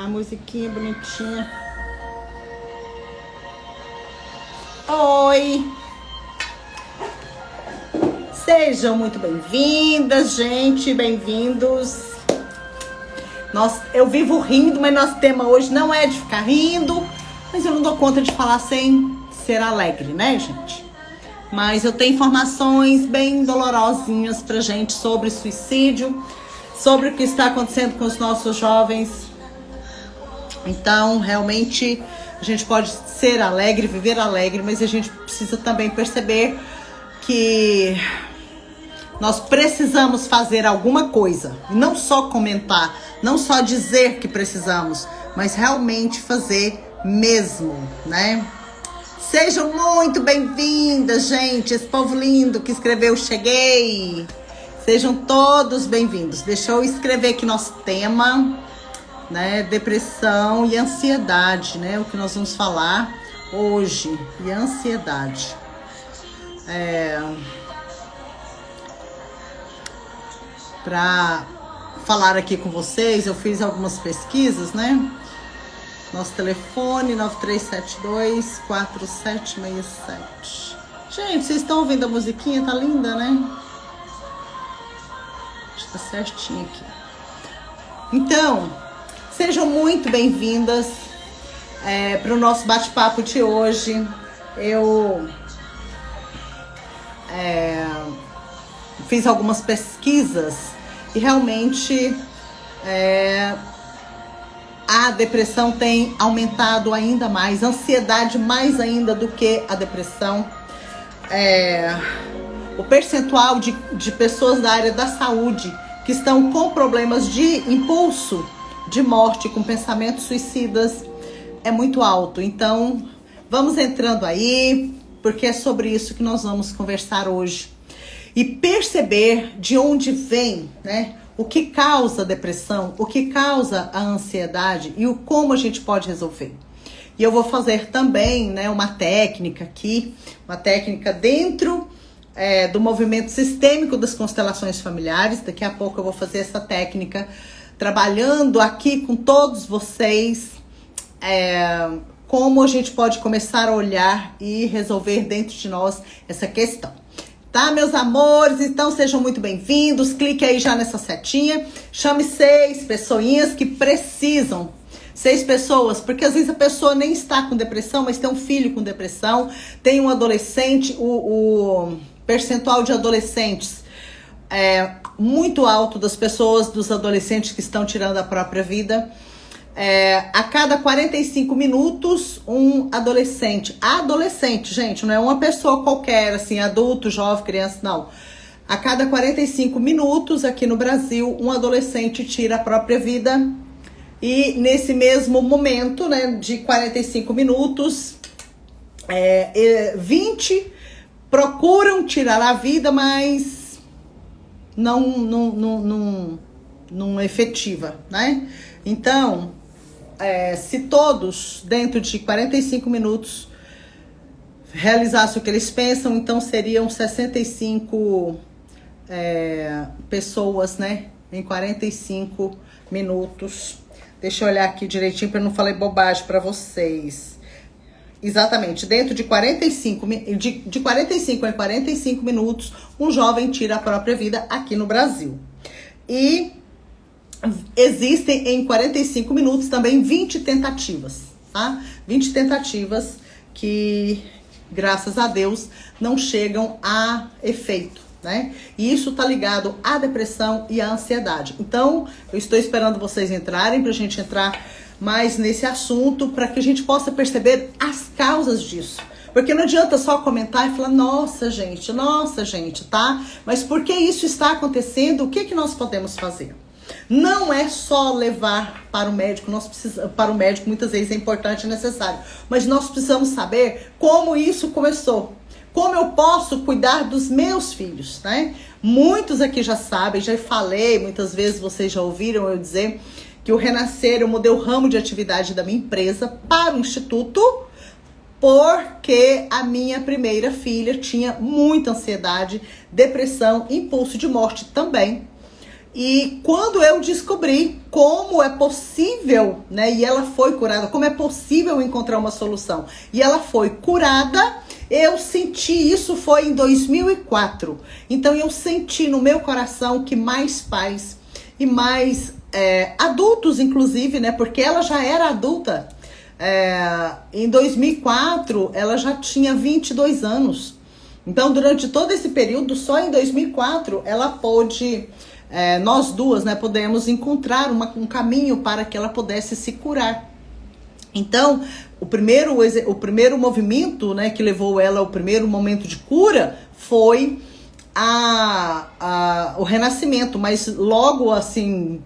A musiquinha bonitinha. Oi! Sejam muito bem-vindas, gente, bem-vindos. Eu vivo rindo, mas nosso tema hoje não é de ficar rindo, mas eu não dou conta de falar sem ser alegre, né, gente? Mas eu tenho informações bem dolorosinhas pra gente sobre suicídio, sobre o que está acontecendo com os nossos jovens. Então, realmente, a gente pode ser alegre, viver alegre, mas a gente precisa também perceber que nós precisamos fazer alguma coisa. Não só comentar, não só dizer que precisamos, mas realmente fazer mesmo, né? Sejam muito bem-vindas, gente. Esse povo lindo que escreveu cheguei. Sejam todos bem-vindos. Deixa eu escrever aqui nosso tema, né? Depressão e ansiedade, né? O que nós vamos falar hoje. E ansiedade. Para falar aqui com vocês, eu fiz algumas pesquisas, né? Nosso telefone, 9372-4767. Gente, vocês estão ouvindo a musiquinha? Tá linda, né? Acho que tá certinho aqui. Então, sejam muito bem-vindas para o nosso bate-papo de hoje. Eu fiz algumas pesquisas e realmente a depressão tem aumentado ainda mais, a ansiedade mais ainda do que a depressão. O percentual de pessoas da área da saúde que estão com problemas de impulso de morte, com pensamentos suicidas, é muito alto. Então, vamos entrando aí, porque é sobre isso que nós vamos conversar hoje. E perceber de onde vem, né? O que causa a depressão, o que causa a ansiedade e como a gente pode resolver. E eu vou fazer também, né, uma técnica aqui, uma técnica dentro do movimento sistêmico das constelações familiares. Daqui a pouco eu vou fazer essa técnica, trabalhando aqui com todos vocês, como a gente pode começar a olhar e resolver dentro de nós essa questão. Tá, meus amores? Então sejam muito bem-vindos. Clique aí já nessa setinha. Chame 6 pessoinhas que precisam. 6 pessoas, porque às vezes a pessoa nem está com depressão, mas tem um filho com depressão, tem um adolescente, o percentual de adolescentes é muito alto dos adolescentes que estão tirando a própria vida. A cada 45 minutos, um adolescente. Adolescente, gente, não é uma pessoa qualquer, assim, adulto, jovem, criança, não. A cada 45 minutos, aqui no Brasil, um adolescente tira a própria vida. E nesse mesmo momento, né, de 45 minutos, 20 procuram tirar a vida, mas não efetiva, né? Então, se todos, dentro de 45 minutos, realizassem o que eles pensam, então seriam 65 pessoas, né? Em 45 minutos. Deixa eu olhar aqui direitinho para não falar bobagem para vocês. Exatamente, dentro de 45 em 45 minutos, um jovem tira a própria vida aqui no Brasil. E existem em 45 minutos também 20 tentativas, tá? 20 tentativas que, graças a Deus, não chegam a efeito, né? E isso tá ligado à depressão e à ansiedade. Então, eu estou esperando vocês entrarem pra gente entrar mais nesse assunto, para que a gente possa perceber as causas disso. Porque não adianta só comentar e falar, nossa gente, tá? Mas por que isso está acontecendo? O que nós podemos fazer? Não é só levar para o médico, para o médico muitas vezes é importante e necessário, mas nós precisamos saber como isso começou, como eu posso cuidar dos meus filhos, né? Muitos aqui já sabem, já falei, muitas vezes vocês já ouviram eu dizer que o Renascer, eu mudei o ramo de atividade da minha empresa para o Instituto, porque a minha primeira filha tinha muita ansiedade, depressão, impulso de morte também. E quando eu descobri como é possível, né, e ela foi curada, como é possível encontrar uma solução, e ela foi curada, eu senti isso foi em 2004. Então eu senti no meu coração que mais pais e mais adultos, inclusive, né, porque ela já era adulta. Em 2004, ela já tinha 22 anos. Então, durante todo esse período, só em 2004, ela pôde... nós duas, né, podemos encontrar um caminho para que ela pudesse se curar. Então, o primeiro movimento, né, que levou ela ao primeiro momento de cura foi o renascimento, mas logo assim,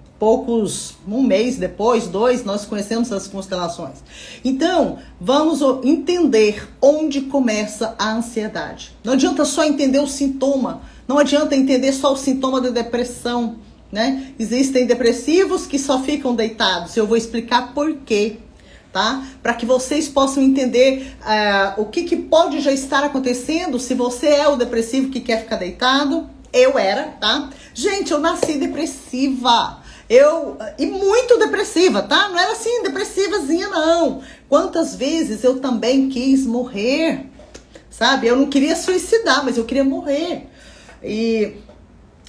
um mês depois, 2, nós conhecemos as constelações. Então, vamos entender onde começa a ansiedade. Não adianta só entender o sintoma, não adianta entender só o sintoma da depressão, né? Existem depressivos que só ficam deitados. Eu vou explicar por quê, tá? Para que vocês possam entender o que pode já estar acontecendo se você é o depressivo que quer ficar deitado. Eu era, tá? Gente, eu nasci depressiva. E muito depressiva, tá? Não era assim, depressivazinha, não. Quantas vezes eu também quis morrer, sabe? Eu não queria suicidar, mas eu queria morrer. E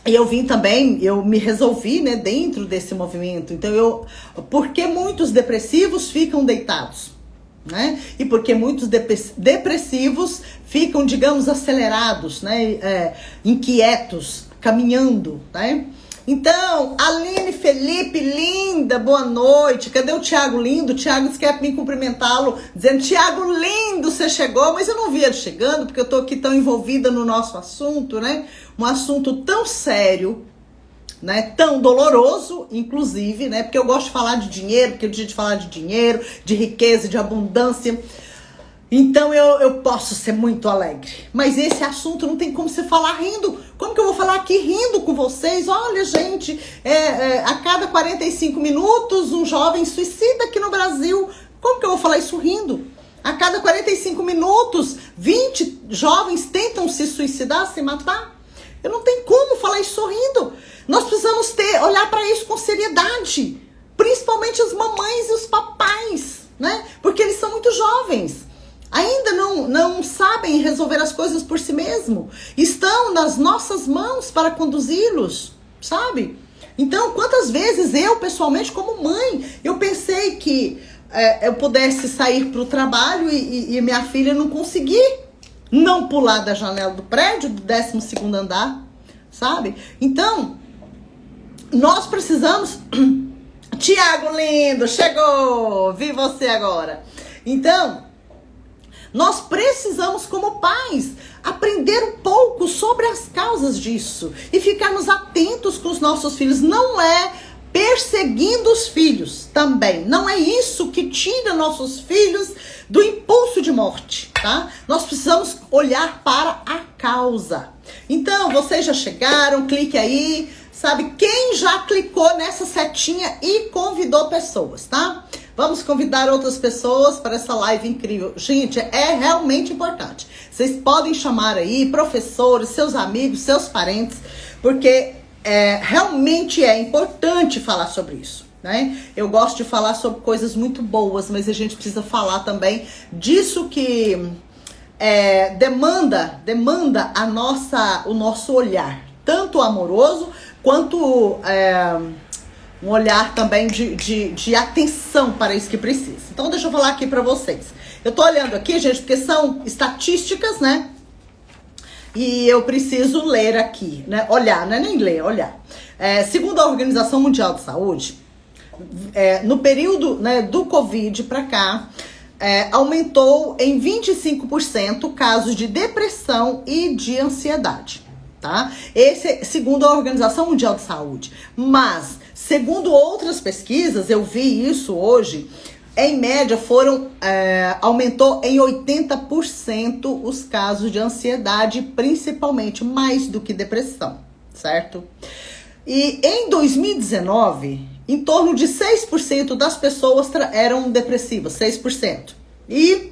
eu vim também, eu me resolvi, né, dentro desse movimento. Então, porque muitos depressivos ficam deitados, né? E porque muitos depressivos ficam, digamos, acelerados, né? Inquietos, caminhando, né? Então, Aline Felipe, linda, boa noite. Cadê o Tiago lindo? O Tiago disse que quer me cumprimentá-lo, dizendo, Tiago lindo, você chegou. Mas eu não vi ele chegando, porque eu tô aqui tão envolvida no nosso assunto, né? Um assunto tão sério, né? Tão doloroso, inclusive, né? Porque eu gosto de falar de dinheiro, porque é o dia de falar de dinheiro, de riqueza, de abundância. Então eu posso ser muito alegre. Mas esse assunto não tem como você falar rindo. Como que eu vou falar aqui rindo com vocês? Olha, gente, a cada 45 minutos um jovem suicida aqui no Brasil. Como que eu vou falar isso rindo? A cada 45 minutos, 20 jovens tentam se suicidar, se matar. Eu não tenho como falar isso sorrindo. Nós precisamos olhar para isso com seriedade. Principalmente as mamães e os papais, né? Porque eles são muito jovens. Ainda não sabem resolver as coisas por si mesmo. Estão nas nossas mãos para conduzi-los, sabe? Então, quantas vezes eu, pessoalmente, como mãe, eu pensei que eu pudesse sair para o trabalho e minha filha não conseguir não pular da janela do prédio, do 12º andar, sabe? Então, nós precisamos... Tiago lindo, chegou! Vi você agora. Então... nós precisamos, como pais, aprender um pouco sobre as causas disso e ficarmos atentos com os nossos filhos. Não é perseguindo os filhos também. Não é isso que tira nossos filhos do impulso de morte, tá? Nós precisamos olhar para a causa. Então, vocês já chegaram, clique aí. Sabe, quem já clicou nessa setinha e convidou pessoas, tá? Vamos convidar outras pessoas para essa live incrível. Gente, é realmente importante. Vocês podem chamar aí professores, seus amigos, seus parentes, porque realmente é importante falar sobre isso, né? Eu gosto de falar sobre coisas muito boas, mas a gente precisa falar também disso que demanda o nosso olhar, tanto amoroso quanto um olhar também de atenção para isso que precisa. Então, deixa eu falar aqui para vocês. Eu tô olhando aqui, gente, porque são estatísticas, né? E eu preciso ler aqui, né? Olhar, não é nem ler, olhar. Segundo a Organização Mundial de Saúde, no período, né, do Covid para cá, aumentou em 25% casos de depressão e de ansiedade, tá? Esse segundo a Organização Mundial de Saúde. Mas, segundo outras pesquisas, eu vi isso hoje, em média aumentou em 80% os casos de ansiedade, principalmente, mais do que depressão, certo? E em 2019, em torno de 6% das pessoas eram depressivas, 6%. E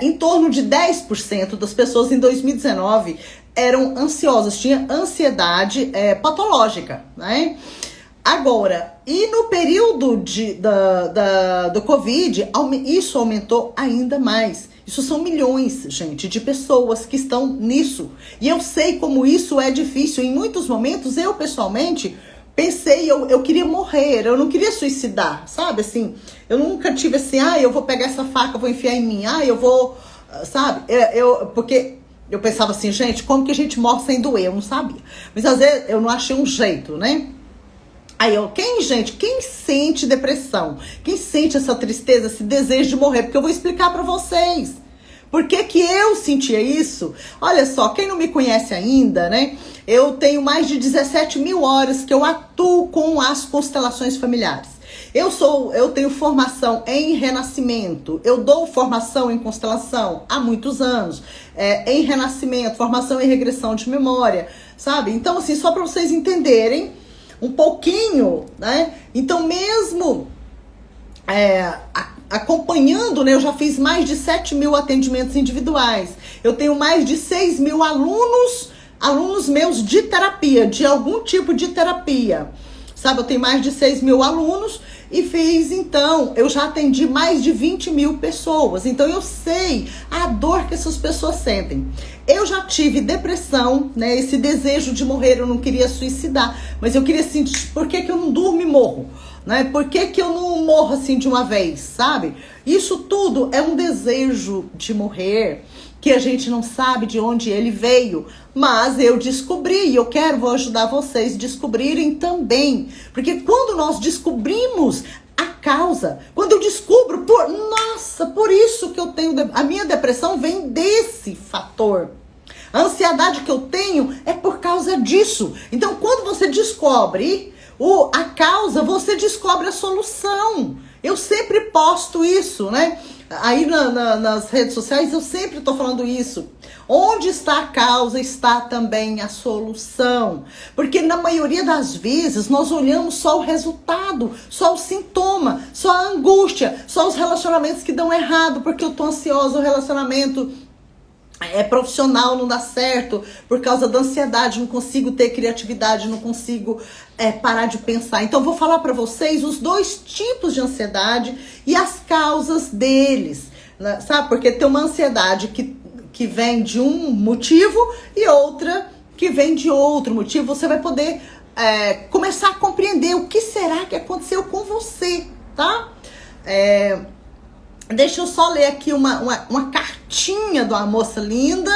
em torno de 10% das pessoas em 2019 eram ansiosas, tinha ansiedade patológica, né? Agora, e no período do Covid, isso aumentou ainda mais. Isso são milhões, gente, de pessoas que estão nisso. E eu sei como isso é difícil. Em muitos momentos, eu pessoalmente pensei, eu queria morrer, eu não queria suicidar, sabe? Assim, eu nunca tive assim, eu vou pegar essa faca, vou enfiar em mim, eu vou, sabe? Porque eu pensava assim, gente, como que a gente morre sem doer? Eu não sabia. Mas às vezes eu não achei um jeito, né? Quem sente depressão? Quem sente essa tristeza, esse desejo de morrer? Porque eu vou explicar pra vocês. Por que que eu sentia isso? Olha só, quem não me conhece ainda, né? Eu tenho mais de 17 mil horas que eu atuo com as constelações familiares. Eu tenho formação em renascimento, eu dou formação em constelação há muitos anos, em renascimento, formação em regressão de memória, sabe? Então, assim, só pra vocês entenderem um pouquinho, né? Então, mesmo acompanhando, né? Eu já fiz mais de 7 mil atendimentos individuais. Eu tenho mais de 6 mil alunos meus de terapia, de algum tipo de terapia. Sabe, eu tenho mais de 6 mil alunos e eu já atendi mais de 20 mil pessoas. Então, eu sei a dor que essas pessoas sentem. Eu já tive depressão, né? Esse desejo de morrer, eu não queria suicidar, mas eu queria sentir, por que que eu não durmo e morro? Né? Por que que eu não morro assim de uma vez, sabe? Isso tudo é um desejo de morrer, que a gente não sabe de onde ele veio, mas eu descobri e vou ajudar vocês a descobrirem também. Porque quando nós descobrimos a causa, quando eu descubro, por isso que eu tenho, a minha depressão vem desse fator. A ansiedade que eu tenho é por causa disso. Então, quando você descobre a causa, você descobre a solução. Eu sempre posto isso, né? Aí nas redes sociais eu sempre tô falando isso. Onde está a causa, está também a solução. Porque na maioria das vezes nós olhamos só o resultado, só o sintoma, só a angústia, só os relacionamentos que dão errado, porque eu tô ansiosa, o relacionamento profissional não dá certo por causa da ansiedade, não consigo ter criatividade, não consigo parar de pensar. Então vou falar para vocês os dois tipos de ansiedade e as causas deles, né? Sabe? Porque tem uma ansiedade que vem de um motivo e outra que vem de outro motivo. Você vai poder começar a compreender o que será que aconteceu com você, tá? Deixa eu só ler aqui uma cartinha de uma moça linda.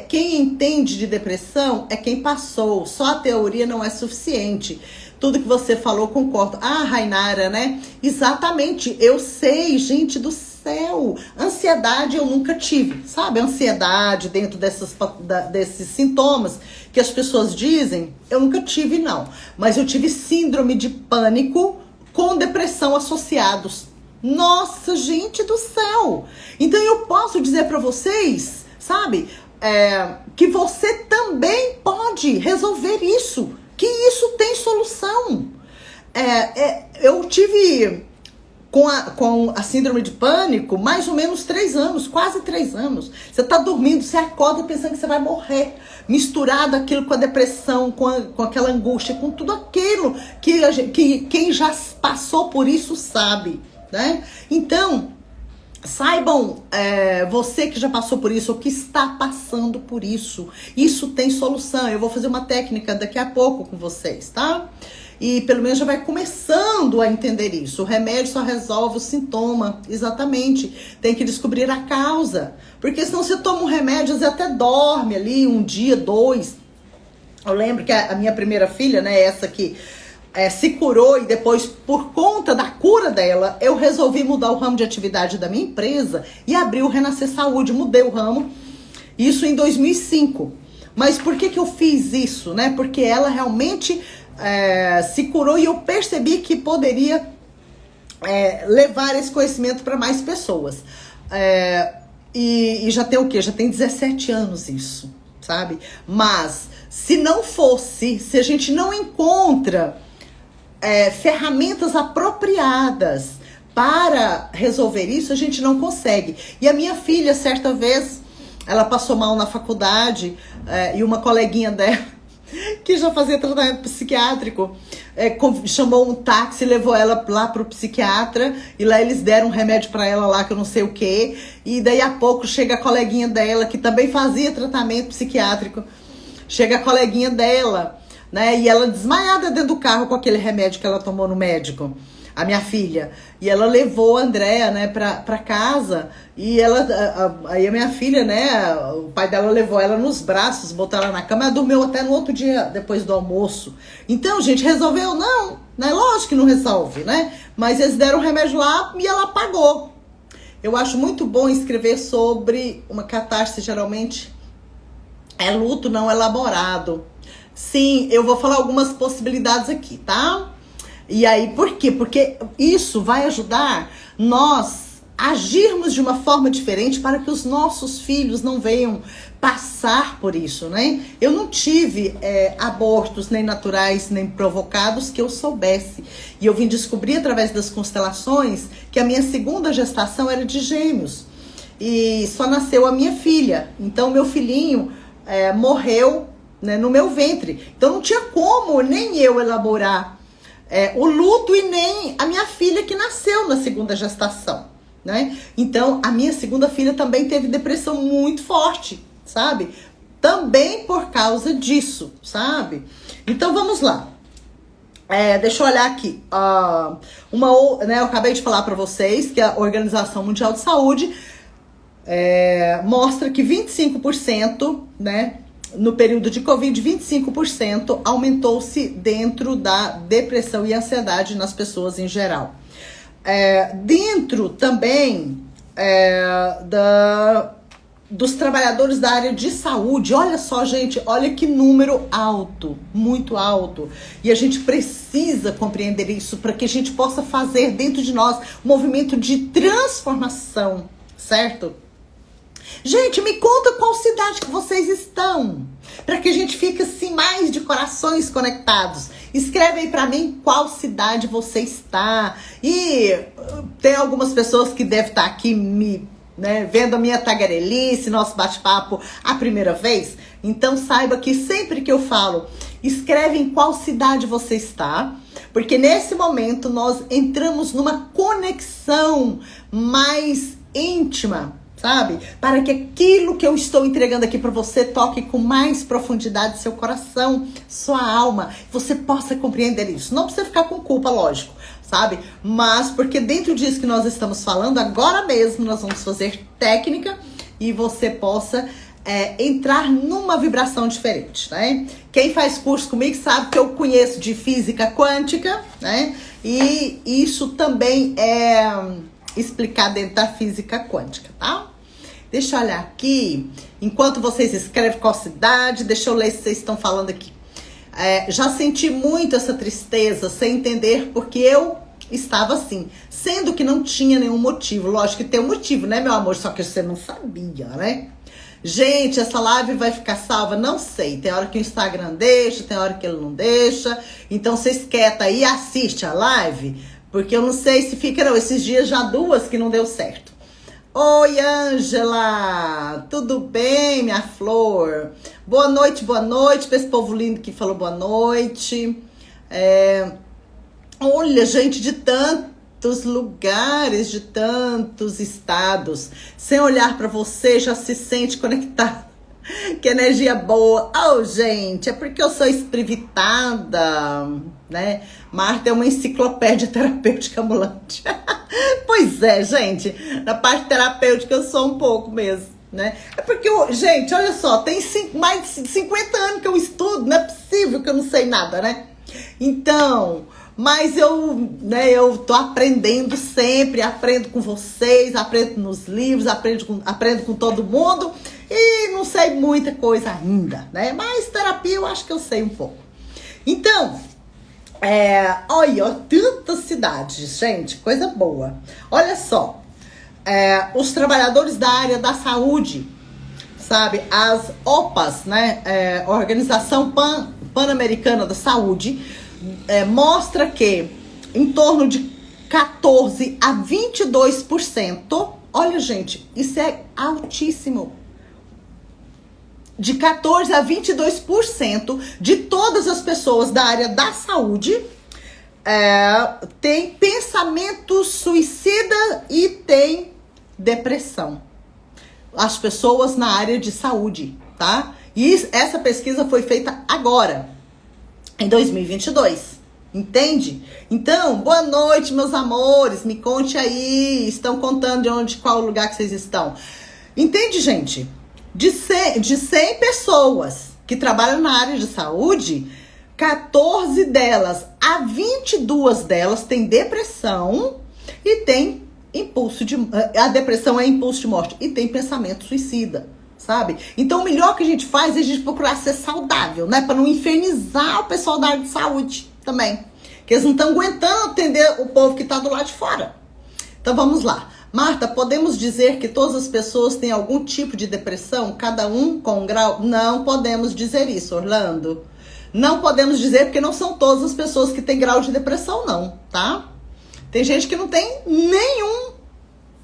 Quem entende de depressão é quem passou. Só a teoria não é suficiente. Tudo que você falou, concordo. Rainara, né? Exatamente. Eu sei, gente do céu. Ansiedade eu nunca tive, sabe? Ansiedade dentro desses sintomas que as pessoas dizem, eu nunca tive, não. Mas eu tive síndrome de pânico com depressão associados. Nossa, gente do céu! Então eu posso dizer para vocês, sabe, que você também pode resolver isso, que isso tem solução. Eu tive com a síndrome de pânico mais ou menos 3 anos, quase 3 anos. Você tá dormindo, você acorda pensando que você vai morrer, misturado aquilo com a depressão, com aquela angústia, com tudo aquilo que quem já passou por isso sabe. Né? Então, saibam, você que já passou por isso, ou que está passando por isso tem solução. Eu vou fazer uma técnica daqui a pouco com vocês, tá? E pelo menos já vai começando a entender isso. O remédio só resolve o sintoma, exatamente. Tem que descobrir a causa, porque senão você toma um remédio, você até dorme ali 1 dia, 2. Eu lembro que a minha primeira filha, né, essa que se curou, e depois, por conta da cura dela, eu resolvi mudar o ramo de atividade da minha empresa e abrir o Renascer Saúde. Mudei o ramo, isso em 2005. Mas por que eu fiz isso, né? Porque ela realmente se curou e eu percebi que poderia levar esse conhecimento para mais pessoas. E já tem o quê? Já tem 17 anos isso, sabe? Mas se não fosse, se a gente não encontra ferramentas apropriadas para resolver isso, a gente não consegue. E a minha filha, certa vez, ela passou mal na faculdade, e uma coleguinha dela, que já fazia tratamento psiquiátrico, chamou um táxi, levou ela lá pro psiquiatra, e lá eles deram um remédio pra ela lá, que eu não sei o que, e daí a pouco chega a coleguinha dela, que também fazia tratamento psiquiátrico, chega a coleguinha dela, né, e ela desmaiada dentro do carro com aquele remédio que ela tomou no médico, a minha filha, e ela levou a Andréa, né, pra casa, e aí a minha filha, né, o pai dela levou ela nos braços, botou ela na cama, ela dormiu até no outro dia, depois do almoço. Então, gente, resolveu? Não, né, lógico que não resolve, né, mas eles deram o remédio lá e ela apagou. Eu acho muito bom escrever sobre uma catarse, geralmente é luto não elaborado. Sim, eu vou falar algumas possibilidades aqui, tá? E aí, por quê? Porque isso vai ajudar nós a agirmos de uma forma diferente para que os nossos filhos não venham passar por isso, né? Eu não tive abortos nem naturais, nem provocados que eu soubesse. E eu vim descobrir através das constelações que a minha segunda gestação era de gêmeos. E só nasceu a minha filha. Então, meu filhinho morreu, né, no meu ventre. Então, não tinha como nem eu elaborar o luto e nem a minha filha que nasceu na segunda gestação, né? Então, a minha segunda filha também teve depressão muito forte, sabe? Também por causa disso, sabe? Então, vamos lá. Deixa eu olhar aqui. Né, eu acabei de falar para vocês que a Organização Mundial de Saúde mostra que 25%, né? No período de Covid, 25% aumentou-se dentro da depressão e ansiedade nas pessoas em geral. Dentro também dos trabalhadores da área de saúde, olha só, gente, olha que número alto, muito alto. E a gente precisa compreender isso para que a gente possa fazer dentro de nós um movimento de transformação, certo? Gente, me conta qual cidade que vocês estão, para que a gente fique assim mais de corações conectados. Escreve aí para mim qual cidade você está. E tem algumas pessoas que devem estar aqui vendo a minha tagarelice, nosso bate-papo a primeira vez. Então saiba que sempre que eu falo, escreve em qual cidade você está, porque nesse momento nós entramos numa conexão mais íntima, sabe? Para que aquilo que eu estou entregando aqui para você toque com mais profundidade seu coração, sua alma, você possa compreender isso. Não precisa ficar com culpa, lógico, sabe? Mas porque dentro disso que nós estamos falando, agora mesmo nós vamos fazer técnica e você possa entrar numa vibração diferente, né? Quem faz curso comigo sabe que eu conheço de física quântica, né? E isso também é explicado dentro da física quântica, tá? Deixa eu olhar aqui, enquanto vocês escrevem qual cidade, deixa eu ler se vocês estão falando aqui. Já senti muito essa tristeza, sem entender porque eu estava assim, sendo que não tinha nenhum motivo. Lógico que tem um motivo, né, meu amor? Só que você não sabia, né? Gente, essa live vai ficar salva? Não sei. Tem hora que o Instagram deixa, tem hora que ele não deixa. Então, vocês quietam aí, assiste a live, porque eu não sei se fica, não. Esses dias já 2 que não deu certo. Oi, Ângela! Tudo bem, minha flor? Boa noite pra esse povo lindo que falou boa noite. Olha, gente de tantos lugares, de tantos estados. Sem olhar pra você, já se sente conectado. Que energia boa. Oh, gente, é porque eu sou espiritada, né? Marta é uma enciclopédia terapêutica ambulante. Pois é, gente. Na parte terapêutica eu sou um pouco mesmo, né? É porque, gente, olha só, tem mais de 50 anos que eu estudo. Não é possível que eu não sei nada, né? Então, mas eu tô aprendendo sempre. Aprendo com vocês, aprendo nos livros, aprendo com todo mundo. E não sei muita coisa ainda, né? Mas terapia eu acho que eu sei um pouco. Então, olha, tantas cidades, gente, coisa boa. Olha só, os trabalhadores da área da saúde, sabe? As OPAs, né? Organização Pan-Americana da Saúde, mostra que em torno de 14 a 22%, olha, gente, isso é altíssimo. de 14 a 22% de todas as pessoas da área da saúde tem pensamento suicida e tem depressão. As pessoas na área de saúde, tá? E essa pesquisa foi feita agora, em 2022. Entende? Então, boa noite, meus amores. Me conte aí. Estão contando de qual lugar que vocês estão. Entende, gente? De 100 pessoas que trabalham na área de saúde, 14 delas a 22 delas têm depressão e tem impulso de... A depressão é impulso de morte e tem pensamento suicida, sabe? Então, o melhor que a gente faz é a gente procurar ser saudável, né? Para não infernizar o pessoal da área de saúde também. Que eles não estão aguentando atender o povo que está do lado de fora. Então, vamos lá. Marta, podemos dizer que todas as pessoas têm algum tipo de depressão? Cada um com um grau? Não podemos dizer isso, Orlando. Não podemos dizer porque não são todas as pessoas que têm grau de depressão, não, tá? Tem gente que não tem nenhum,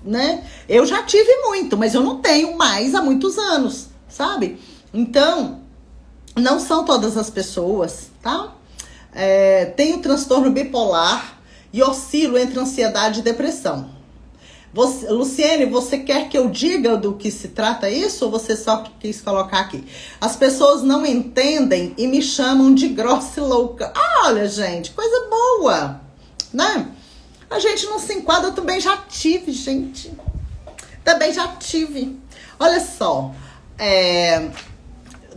né? Eu já tive muito, mas eu não tenho mais há muitos anos, sabe? Então, não são todas as pessoas, tá? Tenho transtorno bipolar e oscilo entre ansiedade e depressão. Luciene, você quer que eu diga do que se trata isso ou você só quis colocar aqui? As pessoas não entendem e me chamam de grossa e louca. Olha, gente, coisa boa, né? A gente não se enquadra, eu também já tive, gente. Também já tive. Olha só,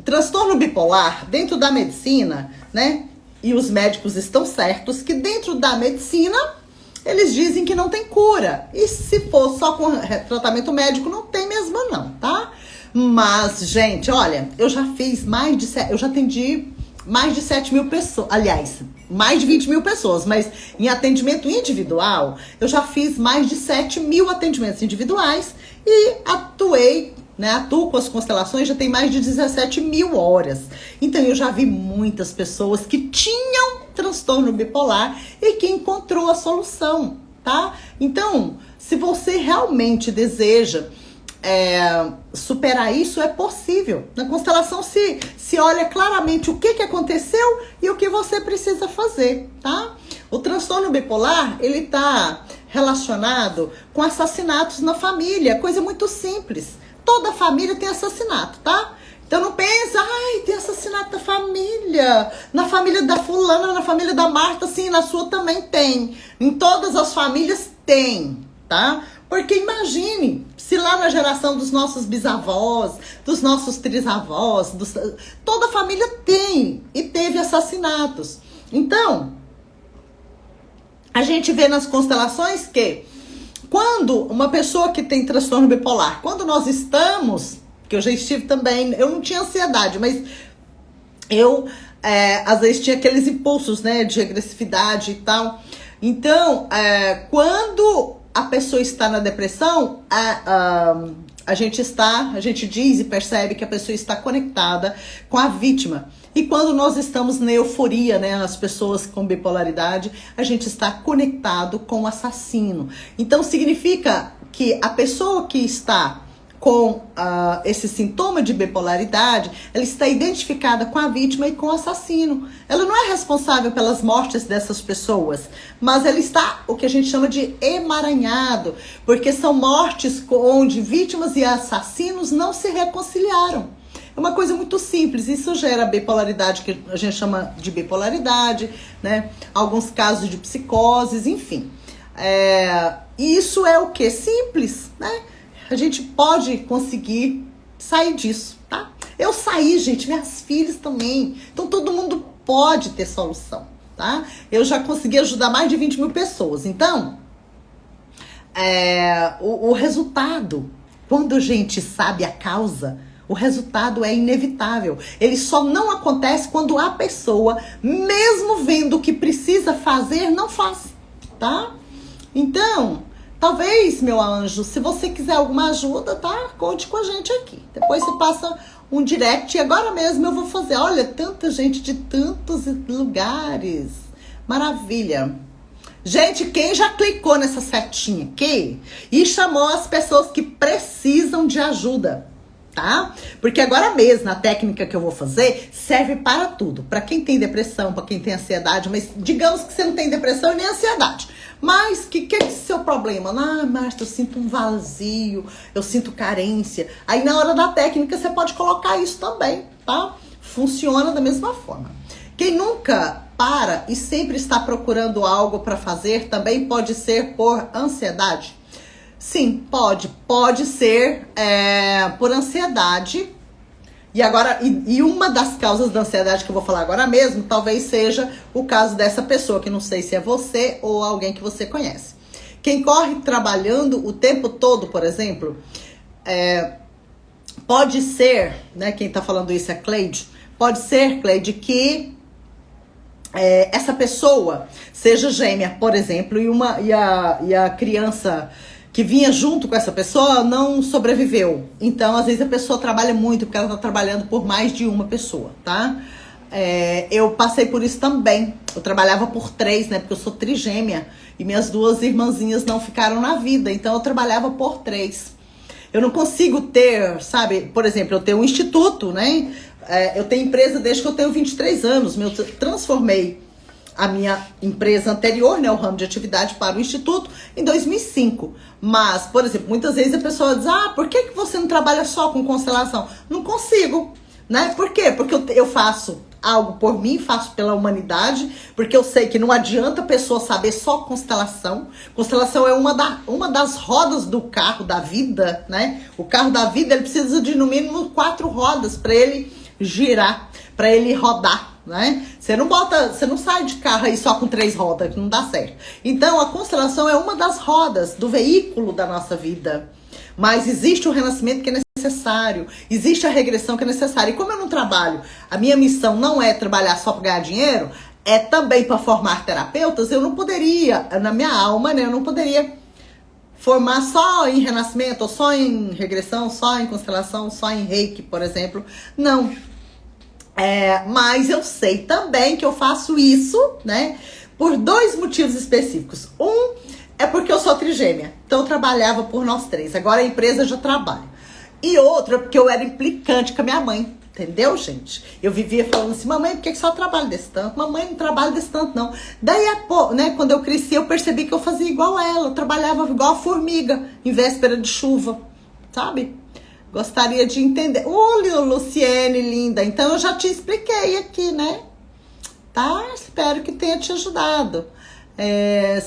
transtorno bipolar, dentro da medicina, né? E os médicos estão certos que dentro da medicina eles dizem que não tem cura. E se for só com tratamento médico, não tem mesmo não, tá? Mas, gente, olha, eu já atendi mais de 7 mil pessoas. Aliás, mais de 20 mil pessoas. Mas em atendimento individual, eu já fiz mais de 7 mil atendimentos individuais. E atuo com as constelações, já tem mais de 17 mil horas. Então, eu já vi muitas pessoas que tinham transtorno bipolar e que encontrou a solução, tá? Então, se você realmente deseja superar isso, é possível. Na constelação se olha claramente o que aconteceu e o que você precisa fazer, tá? O transtorno bipolar, ele tá relacionado com assassinatos na família, coisa muito simples. Toda família tem assassinato, tá? Então não pensa, tem assassinato da família. Na família da fulana, na família da Marta, sim, na sua também tem. Em todas as famílias tem, tá? Porque imagine, se lá na geração dos nossos bisavós, dos nossos trisavós, toda a família tem e teve assassinatos. Então, a gente vê nas constelações que quando uma pessoa que tem transtorno bipolar, quando nós estamos, que eu já estive também, eu não tinha ansiedade, mas eu às vezes tinha aqueles impulsos, né, de agressividade e tal. Então, quando a pessoa está na depressão, a gente diz e percebe que a pessoa está conectada com a vítima. E quando nós estamos na euforia, né, as pessoas com bipolaridade, a gente está conectado com o assassino. Então significa que a pessoa que está com esse sintoma de bipolaridade, ela está identificada com a vítima e com o assassino. Ela não é responsável pelas mortes dessas pessoas, mas ela está, o que a gente chama de emaranhado, porque são mortes onde vítimas e assassinos não se reconciliaram. É uma coisa muito simples, isso gera bipolaridade, que a gente chama de bipolaridade, né? Alguns casos de psicoses, enfim. E isso é o que? Simples, né? A gente pode conseguir sair disso, tá? Eu saí, gente, minhas filhas também. Então, todo mundo pode ter solução, tá? Eu já consegui ajudar mais de 20 mil pessoas. Então, o resultado, quando a gente sabe a causa, o resultado é inevitável. Ele só não acontece quando a pessoa, mesmo vendo o que precisa fazer, não faz, tá? Então, talvez, meu anjo, se você quiser alguma ajuda, tá? Conte com a gente aqui. Depois você passa um direct e agora mesmo eu vou fazer. Olha, tanta gente de tantos lugares. Maravilha. Gente, quem já clicou nessa setinha aqui e chamou as pessoas que precisam de ajuda? tá? Porque agora mesmo, a técnica que eu vou fazer serve para tudo. Para quem tem depressão, para quem tem ansiedade, mas digamos que você não tem depressão nem ansiedade. Mas que é o seu problema? Ah, Márcia, eu sinto um vazio, eu sinto carência. Aí na hora da técnica você pode colocar isso também, tá? Funciona da mesma forma. Quem nunca para e sempre está procurando algo para fazer, também pode ser por ansiedade? Sim, pode ser por ansiedade. E agora, uma das causas da ansiedade que eu vou falar agora mesmo, talvez seja o caso dessa pessoa, que não sei se é você ou alguém que você conhece. Quem corre trabalhando o tempo todo, por exemplo, pode ser, né, quem tá falando isso é Cleide, pode ser, Cleide, que essa pessoa seja gêmea, por exemplo, e a criança que vinha junto com essa pessoa não sobreviveu. Então, às vezes, a pessoa trabalha muito, porque ela tá trabalhando por mais de uma pessoa, tá? Eu passei por isso também. Eu trabalhava por 3, né? Porque eu sou trigêmea. E minhas 2 irmãzinhas não ficaram na vida. Então, eu trabalhava por 3. Eu não consigo ter, sabe? Por exemplo, eu tenho um instituto, né? Eu tenho empresa desde que eu tenho 23 anos. Eu transformei a minha empresa anterior, né, o ramo de atividade, para o Instituto em 2005. Mas, por exemplo, muitas vezes a pessoa diz, por que você não trabalha só com constelação? Não consigo, né? Por quê? Porque eu faço algo por mim, faço pela humanidade, porque eu sei que não adianta a pessoa saber só constelação. Constelação é uma das rodas do carro da vida, né? O carro da vida, ele precisa de no mínimo 4 rodas para ele girar, para ele rodar, né? Você não sai de carro aí só com 3 rodas, que não dá certo. Então, a constelação é uma das rodas do veículo da nossa vida. Mas existe o renascimento que é necessário, existe a regressão que é necessária. E como eu não trabalho, a minha missão não é trabalhar só para ganhar dinheiro, é também para formar terapeutas, eu não poderia, na minha alma, né, eu não poderia formar só em renascimento, ou só em regressão, só em constelação, só em reiki, por exemplo. Não. Mas eu sei também que eu faço isso, né, por 2 motivos específicos. Um é porque eu sou trigêmea, então eu trabalhava por nós 3, agora a empresa já trabalha. E outro é porque eu era implicante com a minha mãe, entendeu, gente? Eu vivia falando assim, mamãe, por que só trabalho desse tanto? Mamãe, não trabalho desse tanto, não. Daí, né, quando eu cresci, eu percebi que eu fazia igual a ela, eu trabalhava igual a formiga, em véspera de chuva, sabe? Gostaria de entender. Olha, Luciene, linda. Então, eu já te expliquei aqui, né? Tá? Espero que tenha te ajudado.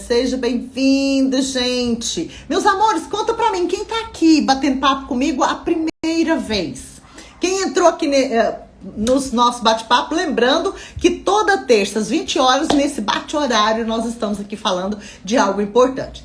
Seja bem-vindo, gente. Meus amores, conta pra mim. Quem tá aqui batendo papo comigo a primeira vez? Quem entrou aqui nos nossos bate-papo? Lembrando que toda terça, às 20 horas, nesse bate-horário, nós estamos aqui falando de algo importante.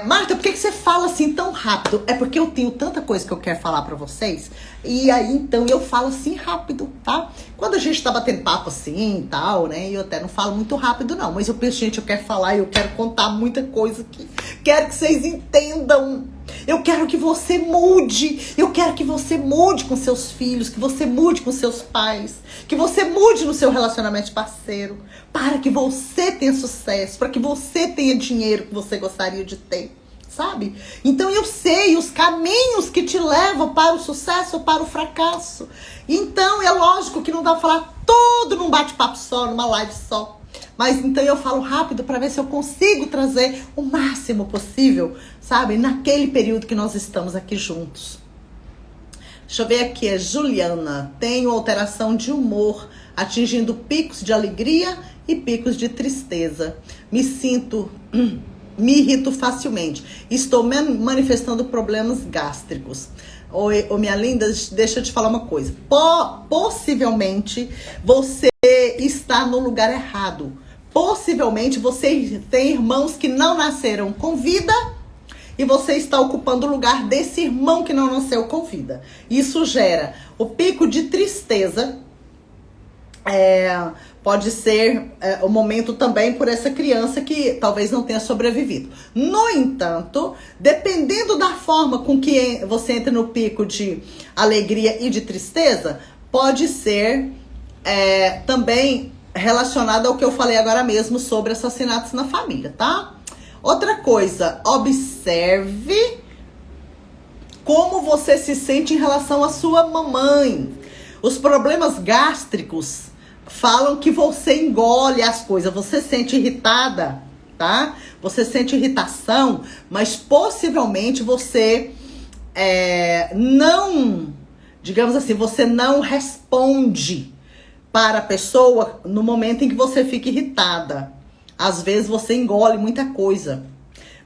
Marta, por que você fala assim tão rápido? É porque eu tenho tanta coisa que eu quero falar pra vocês. E aí, então, eu falo assim rápido, tá? Quando a gente tá batendo papo assim e tal, né? Eu até não falo muito rápido, não. Mas eu penso, gente, eu quero falar e eu quero contar muita coisa aqui. Quero que vocês entendam. Eu quero que você mude. Eu quero que você mude com seus filhos, que você mude com seus pais, que você mude no seu relacionamento de parceiro, para que você tenha sucesso, para que você tenha dinheiro que você gostaria de ter, sabe? Então eu sei os caminhos que te levam para o sucesso ou para o fracasso. Então é lógico que não dá pra falar tudo num bate-papo só, numa live só. Mas então eu falo rápido para ver se eu consigo trazer o máximo possível, sabe? Naquele período que nós estamos aqui juntos. Deixa eu ver aqui, Juliana. Tenho alteração de humor, atingindo picos de alegria e picos de tristeza. Me irrito facilmente. Estou manifestando problemas gástricos. Oi, minha linda, deixa eu te falar uma coisa. Possivelmente você está no lugar errado. Possivelmente você tem irmãos que não nasceram com vida e você está ocupando o lugar desse irmão que não nasceu com vida. Isso gera o pico de tristeza. Pode ser o momento também por essa criança que talvez não tenha sobrevivido. No entanto, dependendo da forma com que você entra no pico de alegria e de tristeza, pode ser também relacionado ao que eu falei agora mesmo sobre assassinatos na família, tá? Outra coisa, observe como você se sente em relação à sua mamãe. Os problemas gástricos falam que você engole as coisas, você se sente irritada, tá? Você sente irritação, mas possivelmente você não, digamos assim, você não responde para a pessoa no momento em que você fica irritada. Às vezes você engole muita coisa.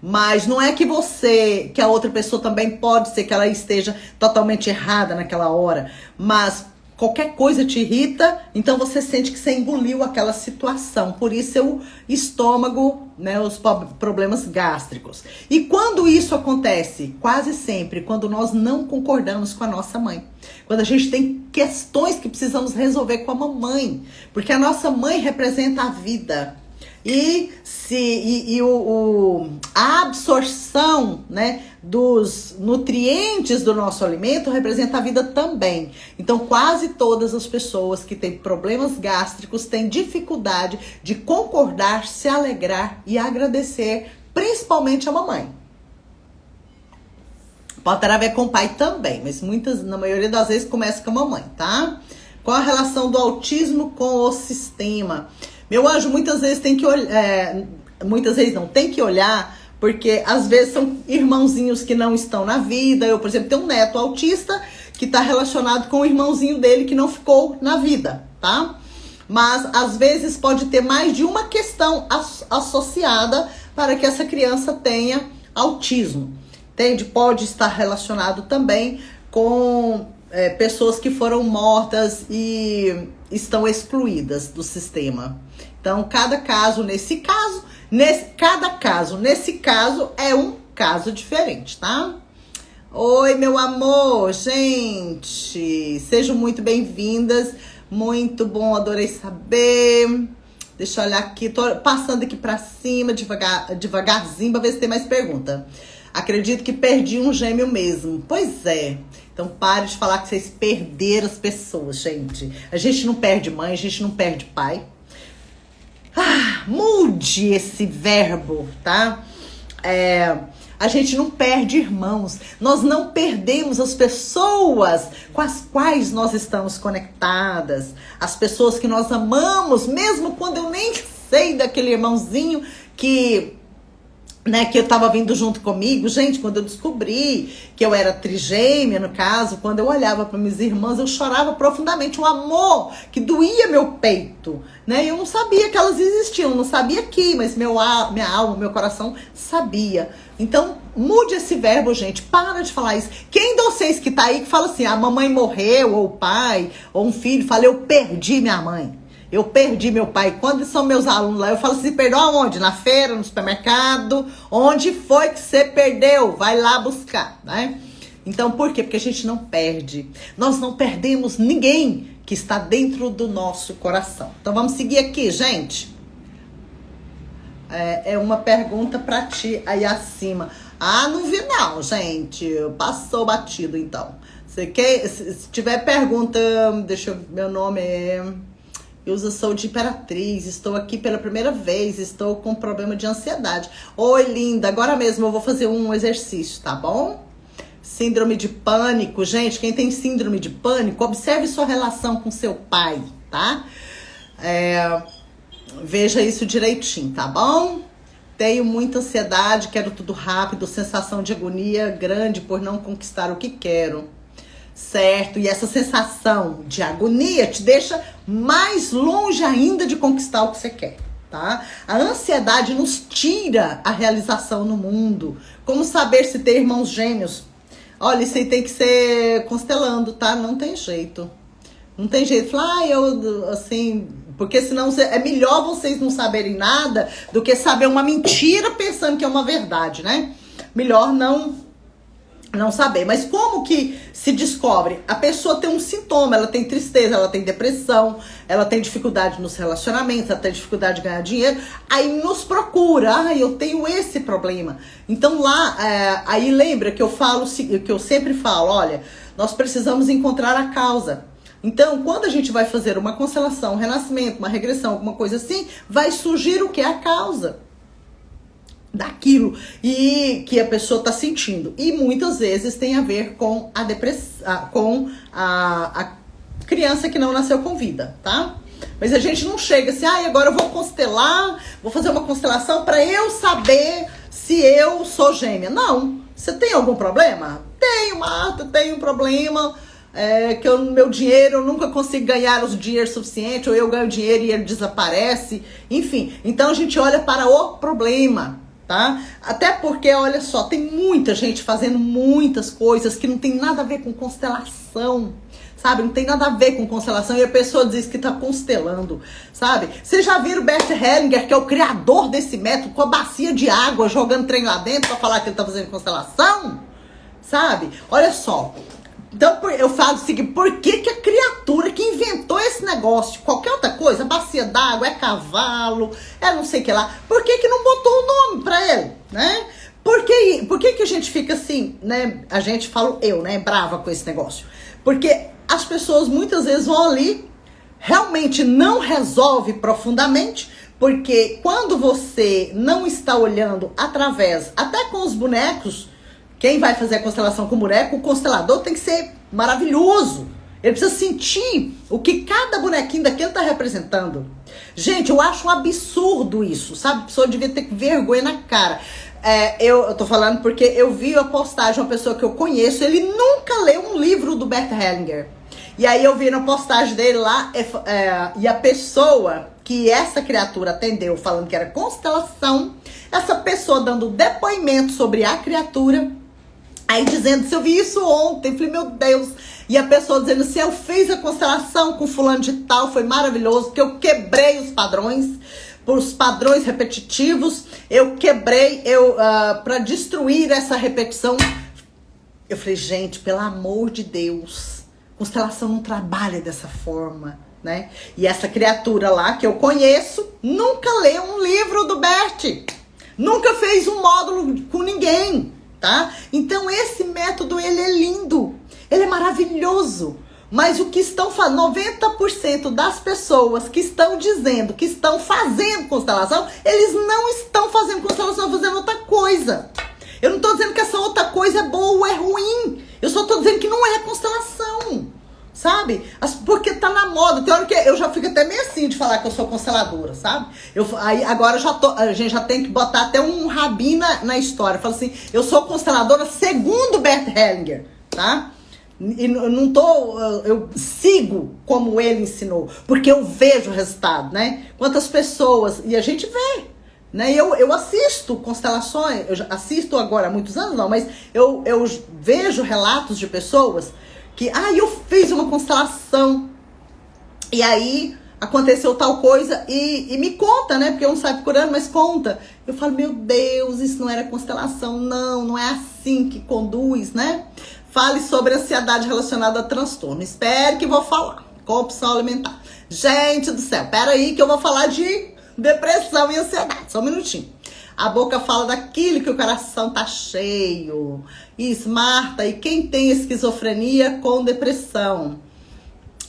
Mas não é que a outra pessoa também pode ser que ela esteja totalmente errada naquela hora. Mas qualquer coisa te irrita, então você sente que você engoliu aquela situação. Por isso é o estômago, né, os problemas gástricos. E quando isso acontece? Quase sempre, quando nós não concordamos com a nossa mãe. Quando a gente tem questões que precisamos resolver com a mamãe. Porque a nossa mãe representa a vida. A absorção, né, dos nutrientes do nosso alimento representa a vida também. Então, quase todas as pessoas que têm problemas gástricos têm dificuldade de concordar, se alegrar e agradecer, principalmente a mamãe. Pode ter a ver com o pai também, mas na maioria das vezes começa com a mamãe, tá? Qual a relação do autismo com o sistema? Meu anjo, muitas vezes tem que olhar, tem que olhar, porque às vezes são irmãozinhos que não estão na vida. Eu, por exemplo, tenho um neto autista que está relacionado com o irmãozinho dele que não ficou na vida, tá? Mas às vezes pode ter mais de uma questão associada para que essa criança tenha autismo. Entende? Pode estar relacionado também com pessoas que foram mortas e estão excluídas do sistema. Então, cada caso nesse caso é um caso diferente, tá? Oi, meu amor, gente, sejam muito bem-vindas, muito bom, adorei saber. Deixa eu olhar aqui, tô passando aqui pra cima, devagarzinho, pra ver se tem mais pergunta. Acredito que perdi um gêmeo mesmo. Pois é. Então pare de falar que vocês perderam as pessoas, gente. A gente não perde mãe, a gente não perde pai. Mude esse verbo, tá? A gente não perde irmãos. Nós não perdemos as pessoas com as quais nós estamos conectadas. As pessoas que nós amamos, mesmo quando eu nem sei daquele irmãozinho que eu tava vindo junto comigo. Gente, quando eu descobri que eu era trigêmea, no caso, quando eu olhava para minhas irmãs, eu chorava profundamente, um amor que doía meu peito, né? Eu não sabia que elas existiam, não sabia que, mas minha alma, meu coração sabia. Então, mude esse verbo, gente, para de falar isso. Quem de vocês que tá aí que fala assim, a mamãe morreu, ou o pai, ou um filho, fala, eu perdi minha mãe. Eu perdi meu pai. Quando são meus alunos lá, eu falo assim, perdeu aonde? Na feira, no supermercado? Onde foi que você perdeu? Vai lá buscar, né? Então, por quê? Porque a gente não perde. Nós não perdemos ninguém que está dentro do nosso coração. Então, vamos seguir aqui, gente. É uma pergunta pra ti aí acima. Não vi não, gente. Passou batido, então. Se tiver pergunta, meu nome é... Eu sou de Imperatriz, estou aqui pela primeira vez, estou com problema de ansiedade. Oi, linda, agora mesmo eu vou fazer um exercício, tá bom? Síndrome de pânico, gente, quem tem síndrome de pânico, observe sua relação com seu pai, tá? Veja isso direitinho, tá bom? Tenho muita ansiedade, quero tudo rápido, sensação de agonia grande por não conquistar o que quero. Certo? E essa sensação de agonia te deixa mais longe ainda de conquistar o que você quer, tá? A ansiedade nos tira a realização no mundo. Como saber se ter irmãos gêmeos? Olha, isso aí tem que ser constelando, tá? Não tem jeito. Não tem jeito. Falar, porque senão é melhor vocês não saberem nada do que saber uma mentira pensando que é uma verdade, né? Melhor não saber. Mas como que se descobre? A pessoa tem um sintoma, ela tem tristeza, ela tem depressão, ela tem dificuldade nos relacionamentos, ela tem dificuldade de ganhar dinheiro, aí nos procura, eu tenho esse problema. Então lá, aí lembra que eu sempre falo, olha, nós precisamos encontrar a causa. Então, quando a gente vai fazer uma constelação, um renascimento, uma regressão, alguma coisa assim, vai surgir o que é a causa. daquilo e que a pessoa está sentindo. E muitas vezes tem a ver com a depressão, com a criança que não nasceu com vida, tá? Mas a gente não chega assim, agora eu vou constelar, vou fazer uma constelação para eu saber se eu sou gêmea. Não. Você tem algum problema? Tenho, Marta, tenho um problema. Que meu dinheiro, eu nunca consigo ganhar os dinheiro suficiente, ou eu ganho dinheiro e ele desaparece. Enfim, então a gente olha para o problema, tá? Até porque, olha só, tem muita gente fazendo muitas coisas que não tem nada a ver com constelação, sabe? Não tem nada a ver com constelação e a pessoa diz que tá constelando, sabe? Vocês já viram o Bert Hellinger, que é o criador desse método, com a bacia de água, jogando trem lá dentro pra falar que ele tá fazendo constelação? Sabe? Olha só. Então eu falo o seguinte, por que que a criatura que inventou esse negócio, qualquer outra coisa, bacia d'água, é cavalo, é não sei o que lá, por que que não botou o nome pra ele, né? Por que que a gente fica assim, né? A gente, falo eu, né, brava com esse negócio. Porque as pessoas muitas vezes vão ali, realmente não resolve profundamente, porque quando você não está olhando através, até com os bonecos, quem vai fazer a constelação com o boneco, o constelador tem que ser maravilhoso. Ele precisa sentir o que cada bonequinho daquele tá representando. Gente, eu acho um absurdo isso, sabe? A pessoa devia ter vergonha na cara. Eu tô falando porque eu vi a postagem de uma pessoa que eu conheço, ele nunca leu um livro do Bert Hellinger. E aí eu vi na postagem dele lá, e a pessoa que essa criatura atendeu falando que era constelação, essa pessoa dando depoimento sobre a criatura, aí dizendo, se eu vi isso ontem, falei, meu Deus. E a pessoa dizendo assim, eu fiz a constelação com fulano de tal, foi maravilhoso, porque eu quebrei os padrões, os padrões repetitivos, eu quebrei, para destruir essa repetição. Eu falei, gente, pelo amor de Deus, constelação não trabalha dessa forma, né? E essa criatura lá, que eu conheço, nunca leu um livro do Bert, nunca fez um módulo com ninguém, tá? Então esse método, ele é lindo, ele é maravilhoso, mas o que estão fazendo, 90% das pessoas que estão dizendo que estão fazendo constelação, eles não estão fazendo constelação, estão fazendo outra coisa. Eu não tô dizendo que essa outra coisa é boa ou é ruim, eu só tô dizendo que não é constelação, sabe? Porque tá na moda. Tem hora que eu já fico até meio assim de falar que eu sou consteladora, sabe? Aí agora a gente já tem que botar até um rabinho na história. Fala assim, eu sou consteladora segundo Bert Hellinger, tá? E eu sigo como ele ensinou, porque eu vejo o resultado, né? Quantas pessoas, e a gente vê, né? Eu assisto constelações, eu assisto agora há muitos anos não, mas eu vejo relatos de pessoas que, eu fiz uma constelação e aí aconteceu tal coisa e me conta, né? Porque eu não saio curando, mas conta. Eu falo, meu Deus, isso não era constelação, não é assim que conduz, né? Fale sobre ansiedade relacionada a transtorno. Espere que vou falar. Compulsão alimentar. Gente do céu, peraí que eu vou falar de depressão e ansiedade. Só um minutinho. A boca fala daquilo que o coração tá cheio. Isso, Marta, e quem tem esquizofrenia com depressão?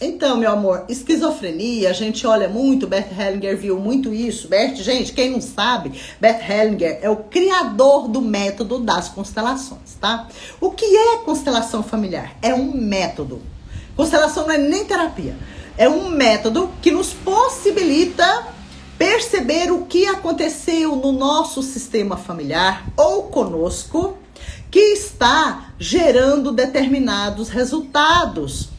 Então, meu amor, esquizofrenia, a gente olha muito, Bert Hellinger viu muito isso. Gente, quem não sabe, Bert Hellinger é o criador do método das constelações, tá? O que é constelação familiar? É um método. Constelação não é nem terapia. É um método que nos possibilita perceber o que aconteceu no nosso sistema familiar ou conosco que está gerando determinados resultados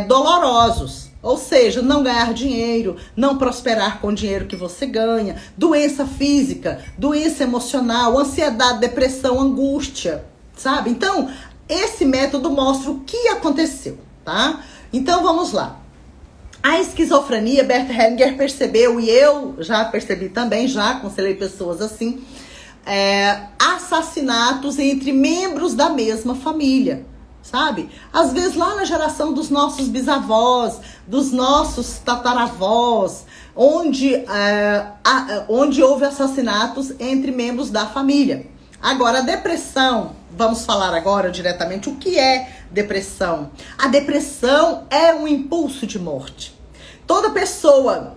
dolorosos, ou seja, não ganhar dinheiro, não prosperar com o dinheiro que você ganha, doença física, doença emocional, ansiedade, depressão, angústia, sabe? Então, esse método mostra o que aconteceu, tá? Então, vamos lá. A esquizofrenia, Bert Hellinger percebeu, e eu já percebi também, já aconselhei pessoas assim, assassinatos entre membros da mesma família. Sabe? Às vezes lá na geração dos nossos bisavós, dos nossos tataravós, onde houve assassinatos entre membros da família. Agora, a depressão, vamos falar agora diretamente o que é depressão. A depressão é um impulso de morte. Toda pessoa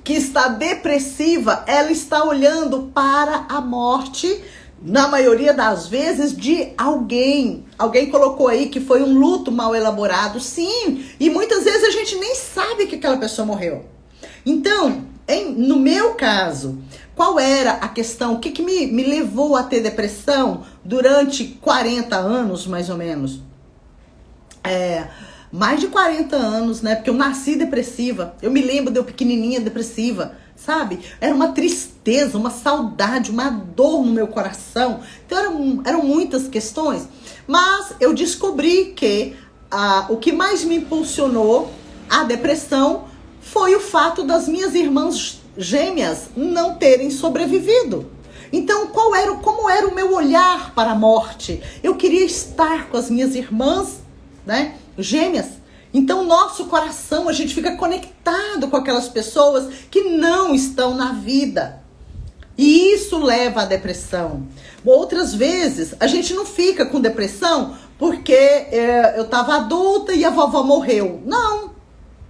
que está depressiva, ela está olhando para a morte, na maioria das vezes, de alguém. Alguém colocou aí que foi um luto mal elaborado, sim, e muitas vezes a gente nem sabe que aquela pessoa morreu. Então, no meu caso, qual era a questão? O que me levou a ter depressão durante 40 anos, mais ou menos? Mais de 40 anos, né? Porque eu nasci depressiva. Eu me lembro de eu pequenininha depressiva, sabe? Era uma tristeza, uma saudade, uma dor no meu coração. Então eram muitas questões. Mas eu descobri que o que mais me impulsionou à depressão foi o fato das minhas irmãs gêmeas não terem sobrevivido. Então, como era o meu olhar para a morte? Eu queria estar com as minhas irmãs, né, gêmeas. Então, nosso coração, a gente fica conectado com aquelas pessoas que não estão na vida. E isso leva à depressão. Outras vezes, a gente não fica com depressão porque eu estava adulta e a vovó morreu. Não,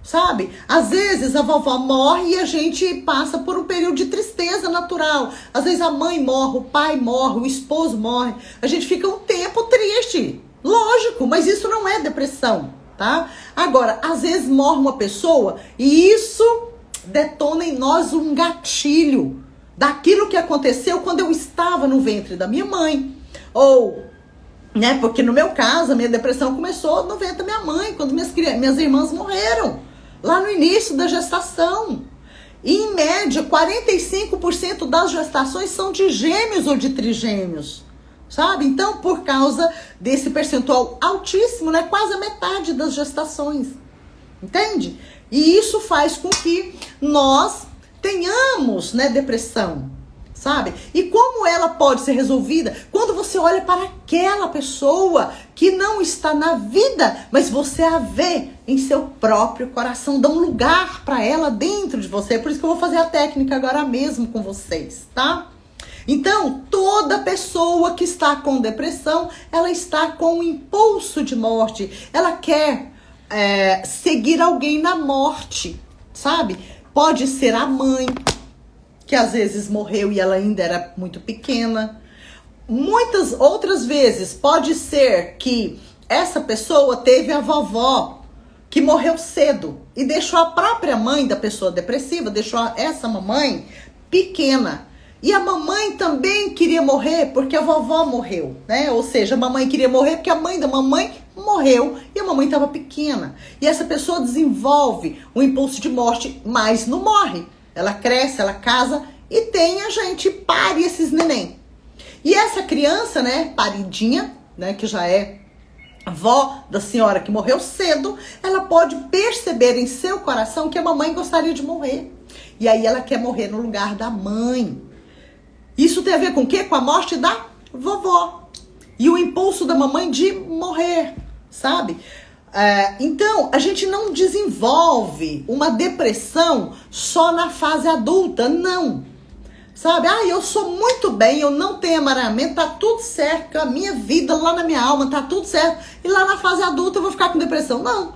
sabe? Às vezes a vovó morre e a gente passa por um período de tristeza natural. Às vezes a mãe morre, o pai morre, o esposo morre. A gente fica um tempo triste. Lógico, mas isso não é depressão, tá? Agora, às vezes morre uma pessoa e isso detona em nós um gatilho daquilo que aconteceu quando eu estava no ventre da minha mãe. Ou, né, porque no meu caso, a minha depressão começou no ventre da minha mãe, quando minhas irmãs morreram, lá no início da gestação. E, em média, 45% das gestações são de gêmeos ou de trigêmeos. Sabe? Então, por causa desse percentual altíssimo, né? Quase a metade das gestações. Entende? E isso faz com que nós tenhamos, né, depressão. Sabe? E como ela pode ser resolvida? Quando você olha para aquela pessoa que não está na vida, mas você a vê em seu próprio coração. Dá um lugar para ela dentro de você. Por isso que eu vou fazer a técnica agora mesmo com vocês, tá? Então, toda pessoa que está com depressão, ela está com um impulso de morte. Ela quer seguir alguém na morte, sabe? Pode ser a mãe, que às vezes morreu e ela ainda era muito pequena. Muitas outras vezes pode ser que essa pessoa teve a vovó que morreu cedo e deixou a própria mãe da pessoa depressiva, deixou essa mamãe pequena. E a mamãe também queria morrer porque a vovó morreu, né? Ou seja, a mamãe queria morrer porque a mãe da mamãe morreu e a mamãe estava pequena. E essa pessoa desenvolve um impulso de morte, mas não morre. Ela cresce, ela casa e tem a gente, pare esses neném. E essa criança, né, paridinha, né, que já é avó da senhora que morreu cedo, ela pode perceber em seu coração que a mamãe gostaria de morrer. E aí ela quer morrer no lugar da mãe. Isso tem a ver com o quê? Com a morte da vovó. E o impulso da mamãe de morrer, sabe? Então, a gente não desenvolve uma depressão só na fase adulta, não. Sabe? Eu sou muito bem, eu não tenho amaramento, tá tudo certo, a minha vida lá na minha alma tá tudo certo. E lá na fase adulta eu vou ficar com depressão. Não.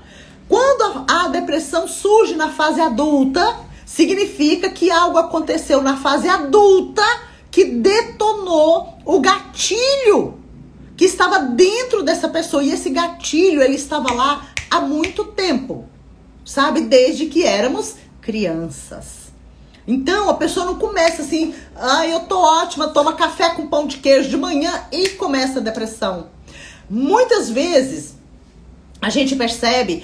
Quando a depressão surge na fase adulta, significa que algo aconteceu na fase adulta que detonou o gatilho que estava dentro dessa pessoa. E esse gatilho, ele estava lá há muito tempo, sabe? Desde que éramos crianças. Então, a pessoa não começa assim, eu tô ótima, toma café com pão de queijo de manhã e começa a depressão. Muitas vezes, a gente percebe,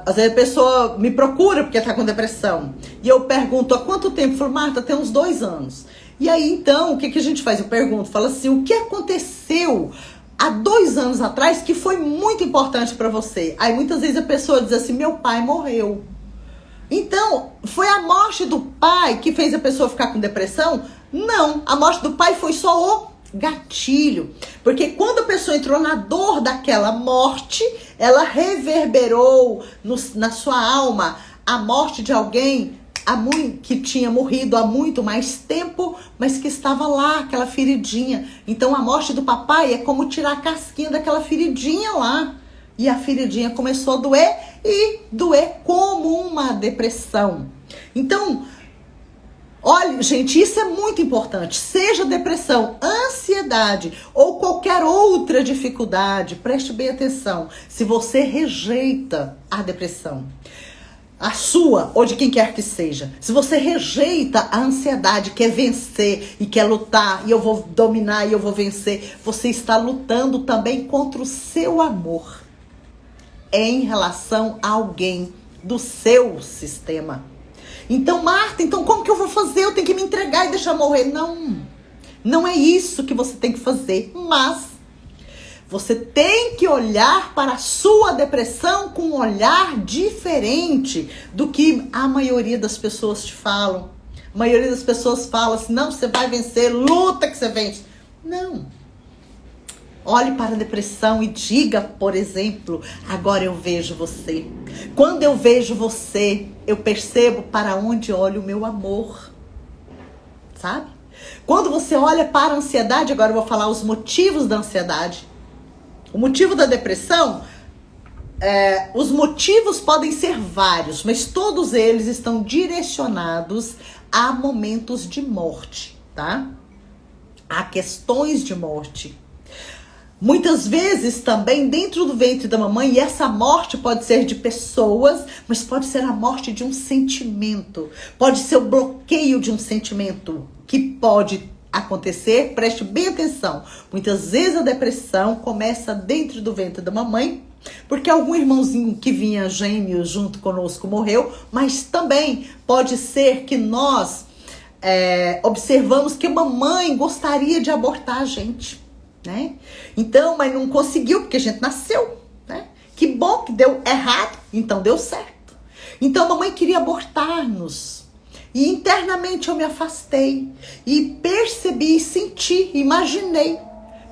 às vezes a pessoa me procura porque tá com depressão. E eu pergunto, há quanto tempo? Eu falo, Marta, tem uns 2 anos. E aí, então, o que a gente faz? Eu pergunto, falo assim, o que aconteceu há 2 anos atrás que foi muito importante para você? Aí, muitas vezes a pessoa diz assim, meu pai morreu. Então, foi a morte do pai que fez a pessoa ficar com depressão? Não, a morte do pai foi só o gatilho. Porque quando a pessoa entrou na dor daquela morte, ela reverberou na sua alma a morte de alguém que tinha morrido há muito mais tempo, mas que estava lá, aquela feridinha. Então a morte do papai é como tirar a casquinha daquela feridinha lá. E a feridinha começou a doer e doer como uma depressão. Então, olha, gente, isso é muito importante. Seja depressão, ansiedade ou qualquer outra dificuldade, preste bem atenção. Se você rejeita a depressão, a sua ou de quem quer que seja, se você rejeita a ansiedade, quer vencer e quer lutar, e eu vou dominar e eu vou vencer, você está lutando também contra o seu amor em relação a alguém do seu sistema. Então, Marta, então como que eu vou fazer? Eu tenho que me entregar e deixar morrer? Não, não é isso que você tem que fazer, mas você tem que olhar para a sua depressão com um olhar diferente do que a maioria das pessoas te falam. A maioria das pessoas fala assim, não, você vai vencer, luta que você vence. Não. Olhe para a depressão e diga, por exemplo, agora eu vejo você. Quando eu vejo você, eu percebo para onde olha o meu amor. Sabe? Quando você olha para a ansiedade, agora eu vou falar os motivos da ansiedade. O motivo da depressão, os motivos podem ser vários, mas todos eles estão direcionados a momentos de morte, tá? A questões de morte. Muitas vezes também dentro do ventre da mamãe, e essa morte pode ser de pessoas, mas pode ser a morte de um sentimento. Pode ser o bloqueio de um sentimento que pode acontecer, preste bem atenção. Muitas vezes a depressão começa dentro do ventre da mamãe, porque algum irmãozinho que vinha gêmeo junto conosco morreu, mas também pode ser que nós observamos que a mamãe gostaria de abortar a gente, né? Então, mas não conseguiu porque a gente nasceu, né? Que bom que deu errado, então deu certo. Então a mamãe queria abortar-nos. E internamente eu me afastei e percebi, senti, imaginei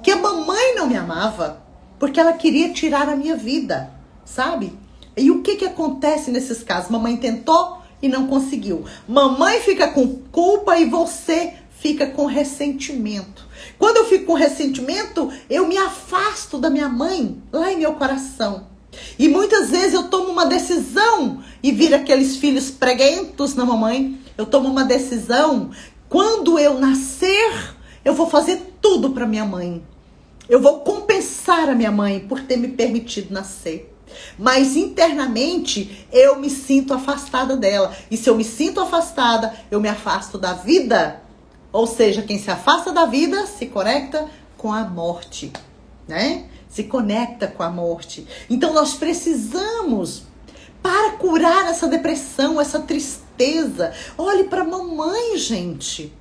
que a mamãe não me amava porque ela queria tirar a minha vida, sabe? E o que acontece nesses casos? Mamãe tentou e não conseguiu. Mamãe fica com culpa e você fica com ressentimento. Quando eu fico com ressentimento, eu me afasto da minha mãe lá em meu coração. E muitas vezes eu tomo uma decisão e viro aqueles filhos preguentos na mamãe. Eu tomo uma decisão, quando eu nascer, eu vou fazer tudo para minha mãe. Eu vou compensar a minha mãe por ter me permitido nascer. Mas internamente, eu me sinto afastada dela. E se eu me sinto afastada, eu me afasto da vida. Ou seja, quem se afasta da vida se conecta com a morte, né? Se conecta com a morte. Então nós precisamos, para curar essa depressão, essa tristeza, olhe para a mamãe, gente.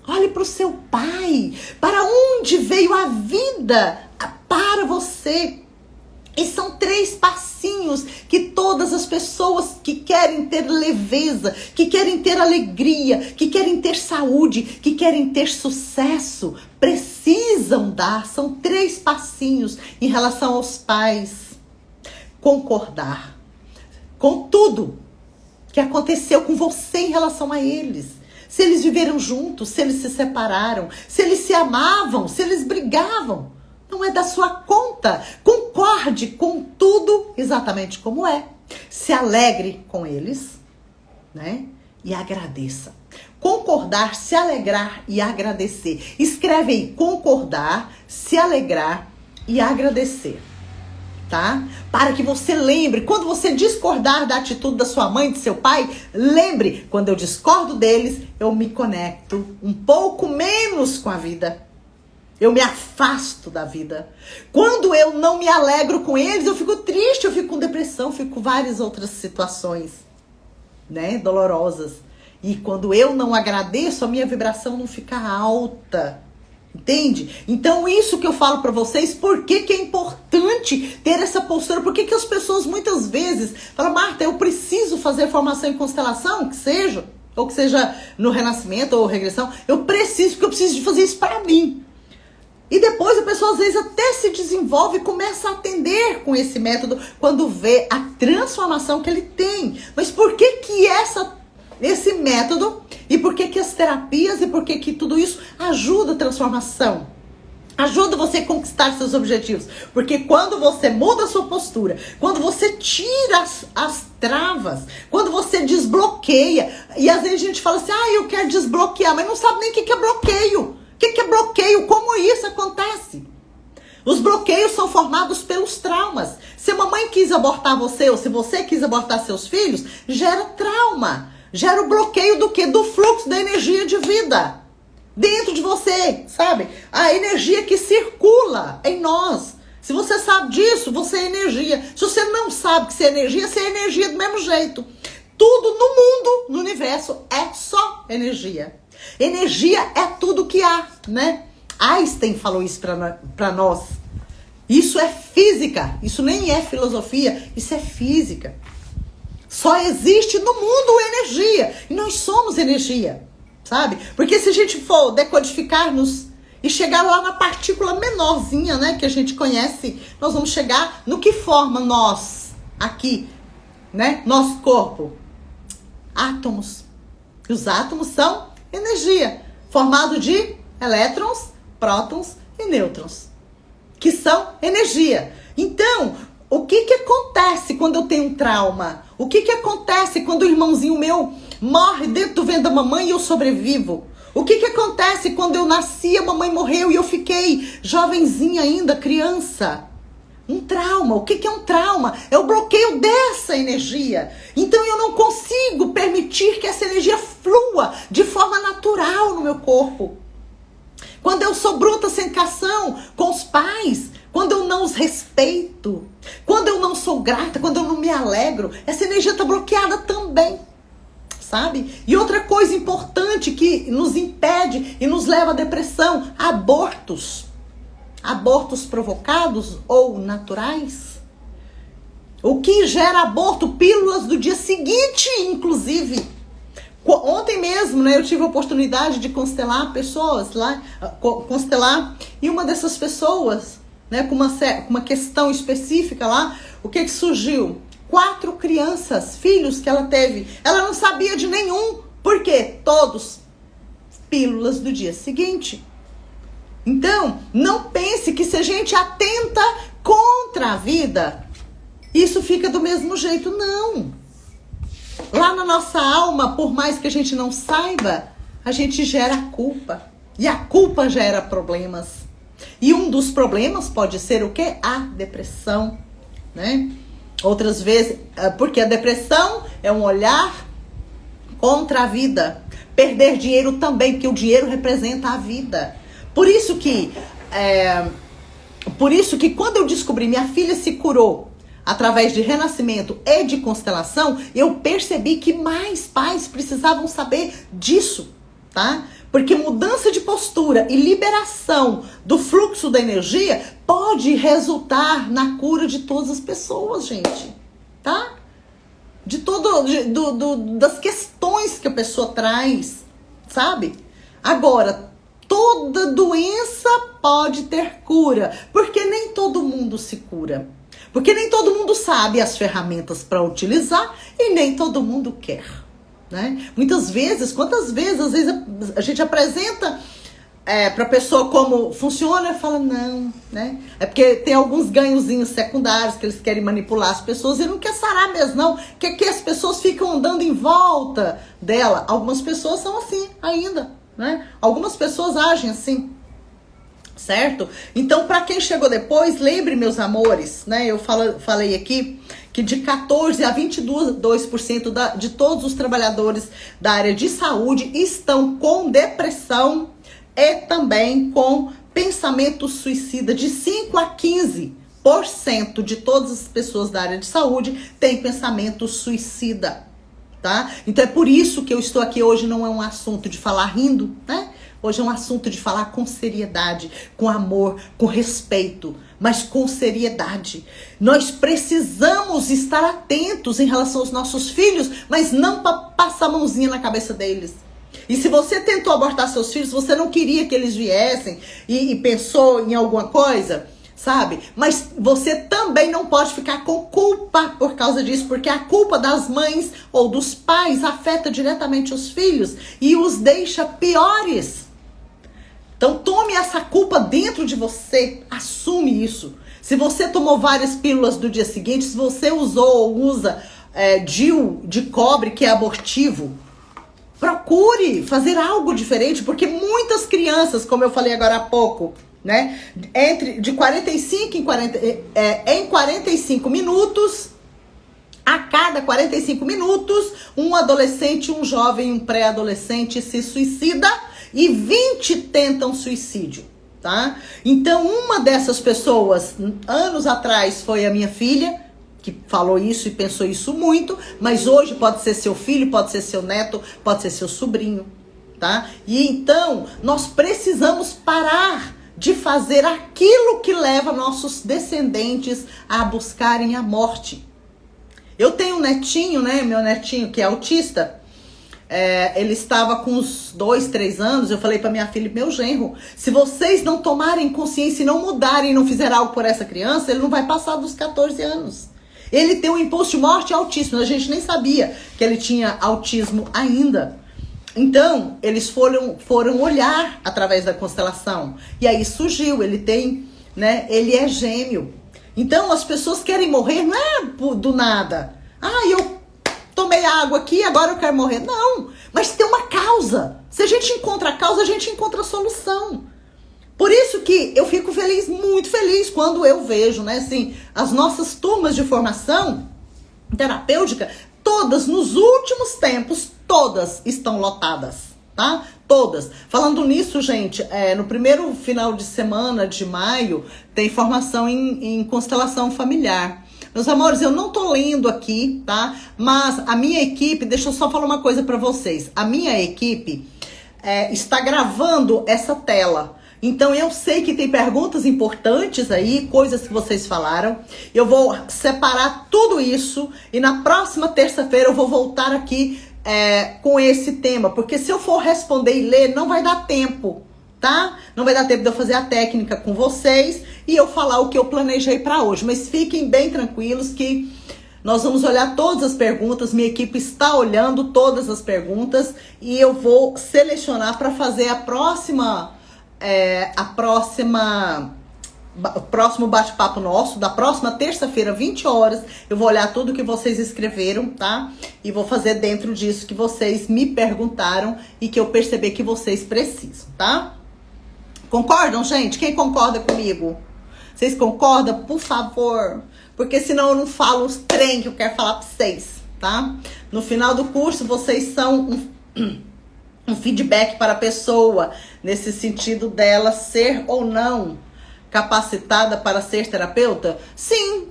Olhe para o seu pai. Para onde veio a vida para você? E são 3 passinhos que todas as pessoas que querem ter leveza, que querem ter alegria, que querem ter saúde, que querem ter sucesso, precisam dar. São 3 passinhos em relação aos pais. Concordar com tudo que aconteceu com você em relação a eles. Se eles viveram juntos, se eles se separaram, se eles se amavam, se eles brigavam. Não é da sua conta. Concorde com tudo exatamente como é. Se alegre com eles, né? E agradeça. Concordar, se alegrar e agradecer. Escreve aí, concordar, se alegrar e agradecer. Tá? Para que você lembre, quando você discordar da atitude da sua mãe, do seu pai, lembre, quando eu discordo deles, eu me conecto um pouco menos com a vida. Eu me afasto da vida. Quando eu não me alegro com eles, eu fico triste, eu fico com depressão, fico com várias outras situações, né, dolorosas. E quando eu não agradeço, a minha vibração não fica alta. Entende? Então isso que eu falo pra vocês, por que é importante ter essa postura? Por que as pessoas muitas vezes falam, Marta, eu preciso fazer formação em constelação, que seja, ou que seja no renascimento ou regressão, eu preciso, porque eu preciso de fazer isso pra mim. E depois a pessoa às vezes até se desenvolve e começa a atender com esse método quando vê a transformação que ele tem. Mas por que esse método e por que as terapias e por que tudo isso ajuda a transformação? Ajuda você a conquistar seus objetivos. Porque quando você muda a sua postura, quando você tira as travas, quando você desbloqueia. E às vezes a gente fala assim, eu quero desbloquear, mas não sabe nem o que é bloqueio. O que é bloqueio? Como isso acontece? Os bloqueios são formados pelos traumas. Se a mamãe quis abortar você, ou se você quis abortar seus filhos, gera trauma. Gera o bloqueio do quê? Do fluxo da energia de vida. Dentro de você, sabe? A energia que circula em nós. Se você sabe disso, você é energia. Se você não sabe que você é energia do mesmo jeito. Tudo no mundo, no universo, é só energia. Energia é tudo que há, né? Einstein falou isso para nós. Isso é física. Isso nem é filosofia. Isso é física. Só existe no mundo energia. E nós somos energia, sabe? Porque se a gente for decodificar-nos e chegar lá na partícula menorzinha, né, que a gente conhece, nós vamos chegar no que forma nós aqui, né? Nosso corpo. Átomos. E os átomos são energia, formado de elétrons, prótons e nêutrons, que são energia. Então, o que acontece quando eu tenho um trauma? O que acontece quando o irmãozinho meu morre dentro do ventre da mamãe e eu sobrevivo? O que acontece quando eu nasci, a mamãe morreu e eu fiquei jovenzinha ainda, criança? Um trauma. O que é um trauma? É o bloqueio dessa energia. Então eu não consigo permitir que essa energia flua de forma natural no meu corpo. Quando eu sou bruta sem educação com os pais, quando eu não os respeito, quando eu não sou grata, quando eu não me alegro, essa energia está bloqueada também, sabe? E outra coisa importante que nos impede e nos leva à depressão, abortos. Abortos provocados ou naturais. O que gera aborto? Pílulas do dia seguinte, inclusive. Ontem mesmo, né, eu tive a oportunidade de constelar pessoas lá, e uma dessas pessoas, né, com uma questão específica lá, o que surgiu? 4 crianças, filhos que ela teve, ela não sabia de nenhum, por quê? Todos pílulas do dia seguinte. Então, não pense que se a gente atenta contra a vida, isso fica do mesmo jeito, não. Lá na nossa alma, por mais que a gente não saiba, a gente gera culpa. E a culpa gera problemas. E um dos problemas pode ser o quê? A depressão, né? Outras vezes, porque a depressão é um olhar contra a vida. Perder dinheiro também, porque o dinheiro representa a vida. Por isso que quando eu descobri, minha filha se curou através de renascimento e de constelação, eu percebi que mais pais precisavam saber disso, tá? Porque mudança de postura e liberação do fluxo da energia pode resultar na cura de todas as pessoas, gente, tá? Das questões que a pessoa traz, sabe? Agora, toda doença pode ter cura, porque nem todo mundo se cura. Porque nem todo mundo sabe as ferramentas para utilizar e nem todo mundo quer, né? Muitas vezes, quantas vezes, às vezes a gente apresenta para a pessoa como funciona e fala não, né? É porque tem alguns ganhozinhos secundários que eles querem manipular as pessoas e não quer sarar mesmo, não. Quer que as pessoas ficam andando em volta dela. Algumas pessoas são assim ainda, né? Algumas pessoas agem assim. Certo? Então, para quem chegou depois, lembre, meus amores, né? Eu falei aqui que de 14% a 22% de todos os trabalhadores da área de saúde estão com depressão e também com pensamento suicida. De 5% a 15% de todas as pessoas da área de saúde têm pensamento suicida, tá? Então, é por isso que eu estou aqui hoje. Não é um assunto de falar rindo, né? Hoje é um assunto de falar com seriedade, com amor, com respeito, mas com seriedade. Nós precisamos estar atentos em relação aos nossos filhos, mas não para passar a mãozinha na cabeça deles. E se você tentou abortar seus filhos, você não queria que eles viessem e pensou em alguma coisa, sabe? Mas você também não pode ficar com culpa por causa disso, porque a culpa das mães ou dos pais afeta diretamente os filhos e os deixa piores. Então tome essa culpa dentro de você, assume isso. Se você tomou várias pílulas do dia seguinte, se você usou ou usa DIU de cobre que é abortivo. Procure fazer algo diferente, porque muitas crianças, como eu falei agora há pouco, né, de 45 em 45 minutos, a cada 45 minutos, um adolescente, um jovem, um pré-adolescente se suicida e 20 tentam suicídio, tá? Então, uma dessas pessoas, anos atrás, foi a minha filha, que falou isso e pensou isso muito, mas hoje pode ser seu filho, pode ser seu neto, pode ser seu sobrinho, tá? E então, nós precisamos parar de fazer aquilo que leva nossos descendentes a buscarem a morte. Eu tenho um netinho, né, meu netinho que é autista, ele estava com uns 2, 3 anos, eu falei pra minha filha, meu genro, se vocês não tomarem consciência e não mudarem, não fizerem algo por essa criança, ele não vai passar dos 14 anos. Ele tem um impulso de morte e autismo. A gente nem sabia que ele tinha autismo ainda. Então, eles foram olhar através da constelação. E aí surgiu, ele tem, né? Ele é gêmeo. Então, as pessoas querem morrer, não é do nada. Ah, eu tomei água aqui, agora eu quero morrer. Não, mas tem uma causa. Se a gente encontra a causa, a gente encontra a solução. Por isso que eu fico feliz, muito feliz, quando eu vejo, né, assim, as nossas turmas de formação terapêutica, todas, nos últimos tempos, todas estão lotadas, tá? Todas. Falando nisso, gente, no primeiro final de semana de maio, tem formação em constelação familiar. Meus amores, eu não tô lendo aqui, tá? Mas a minha equipe, deixa eu só falar uma coisa pra vocês. A minha equipe está gravando essa tela. Então, eu sei que tem perguntas importantes aí, coisas que vocês falaram. Eu vou separar tudo isso e na próxima terça-feira eu vou voltar aqui com esse tema. Porque se eu for responder e ler, não vai dar tempo, tá? Não vai dar tempo de eu fazer a técnica com vocês e eu falar o que eu planejei para hoje. Mas fiquem bem tranquilos que nós vamos olhar todas as perguntas. Minha equipe está olhando todas as perguntas e eu vou selecionar para fazer o próximo bate-papo nosso, da próxima terça-feira, 20 horas, eu vou olhar tudo que vocês escreveram, tá? E vou fazer dentro disso que vocês me perguntaram e que eu percebi que vocês precisam, tá? Concordam, gente? Quem concorda comigo? Vocês concordam? Por favor. Porque senão eu não falo os trem que eu quero falar pra vocês, tá? No final do curso, vocês são um feedback para a pessoa, nesse sentido dela ser ou não capacitada para ser terapeuta? Sim,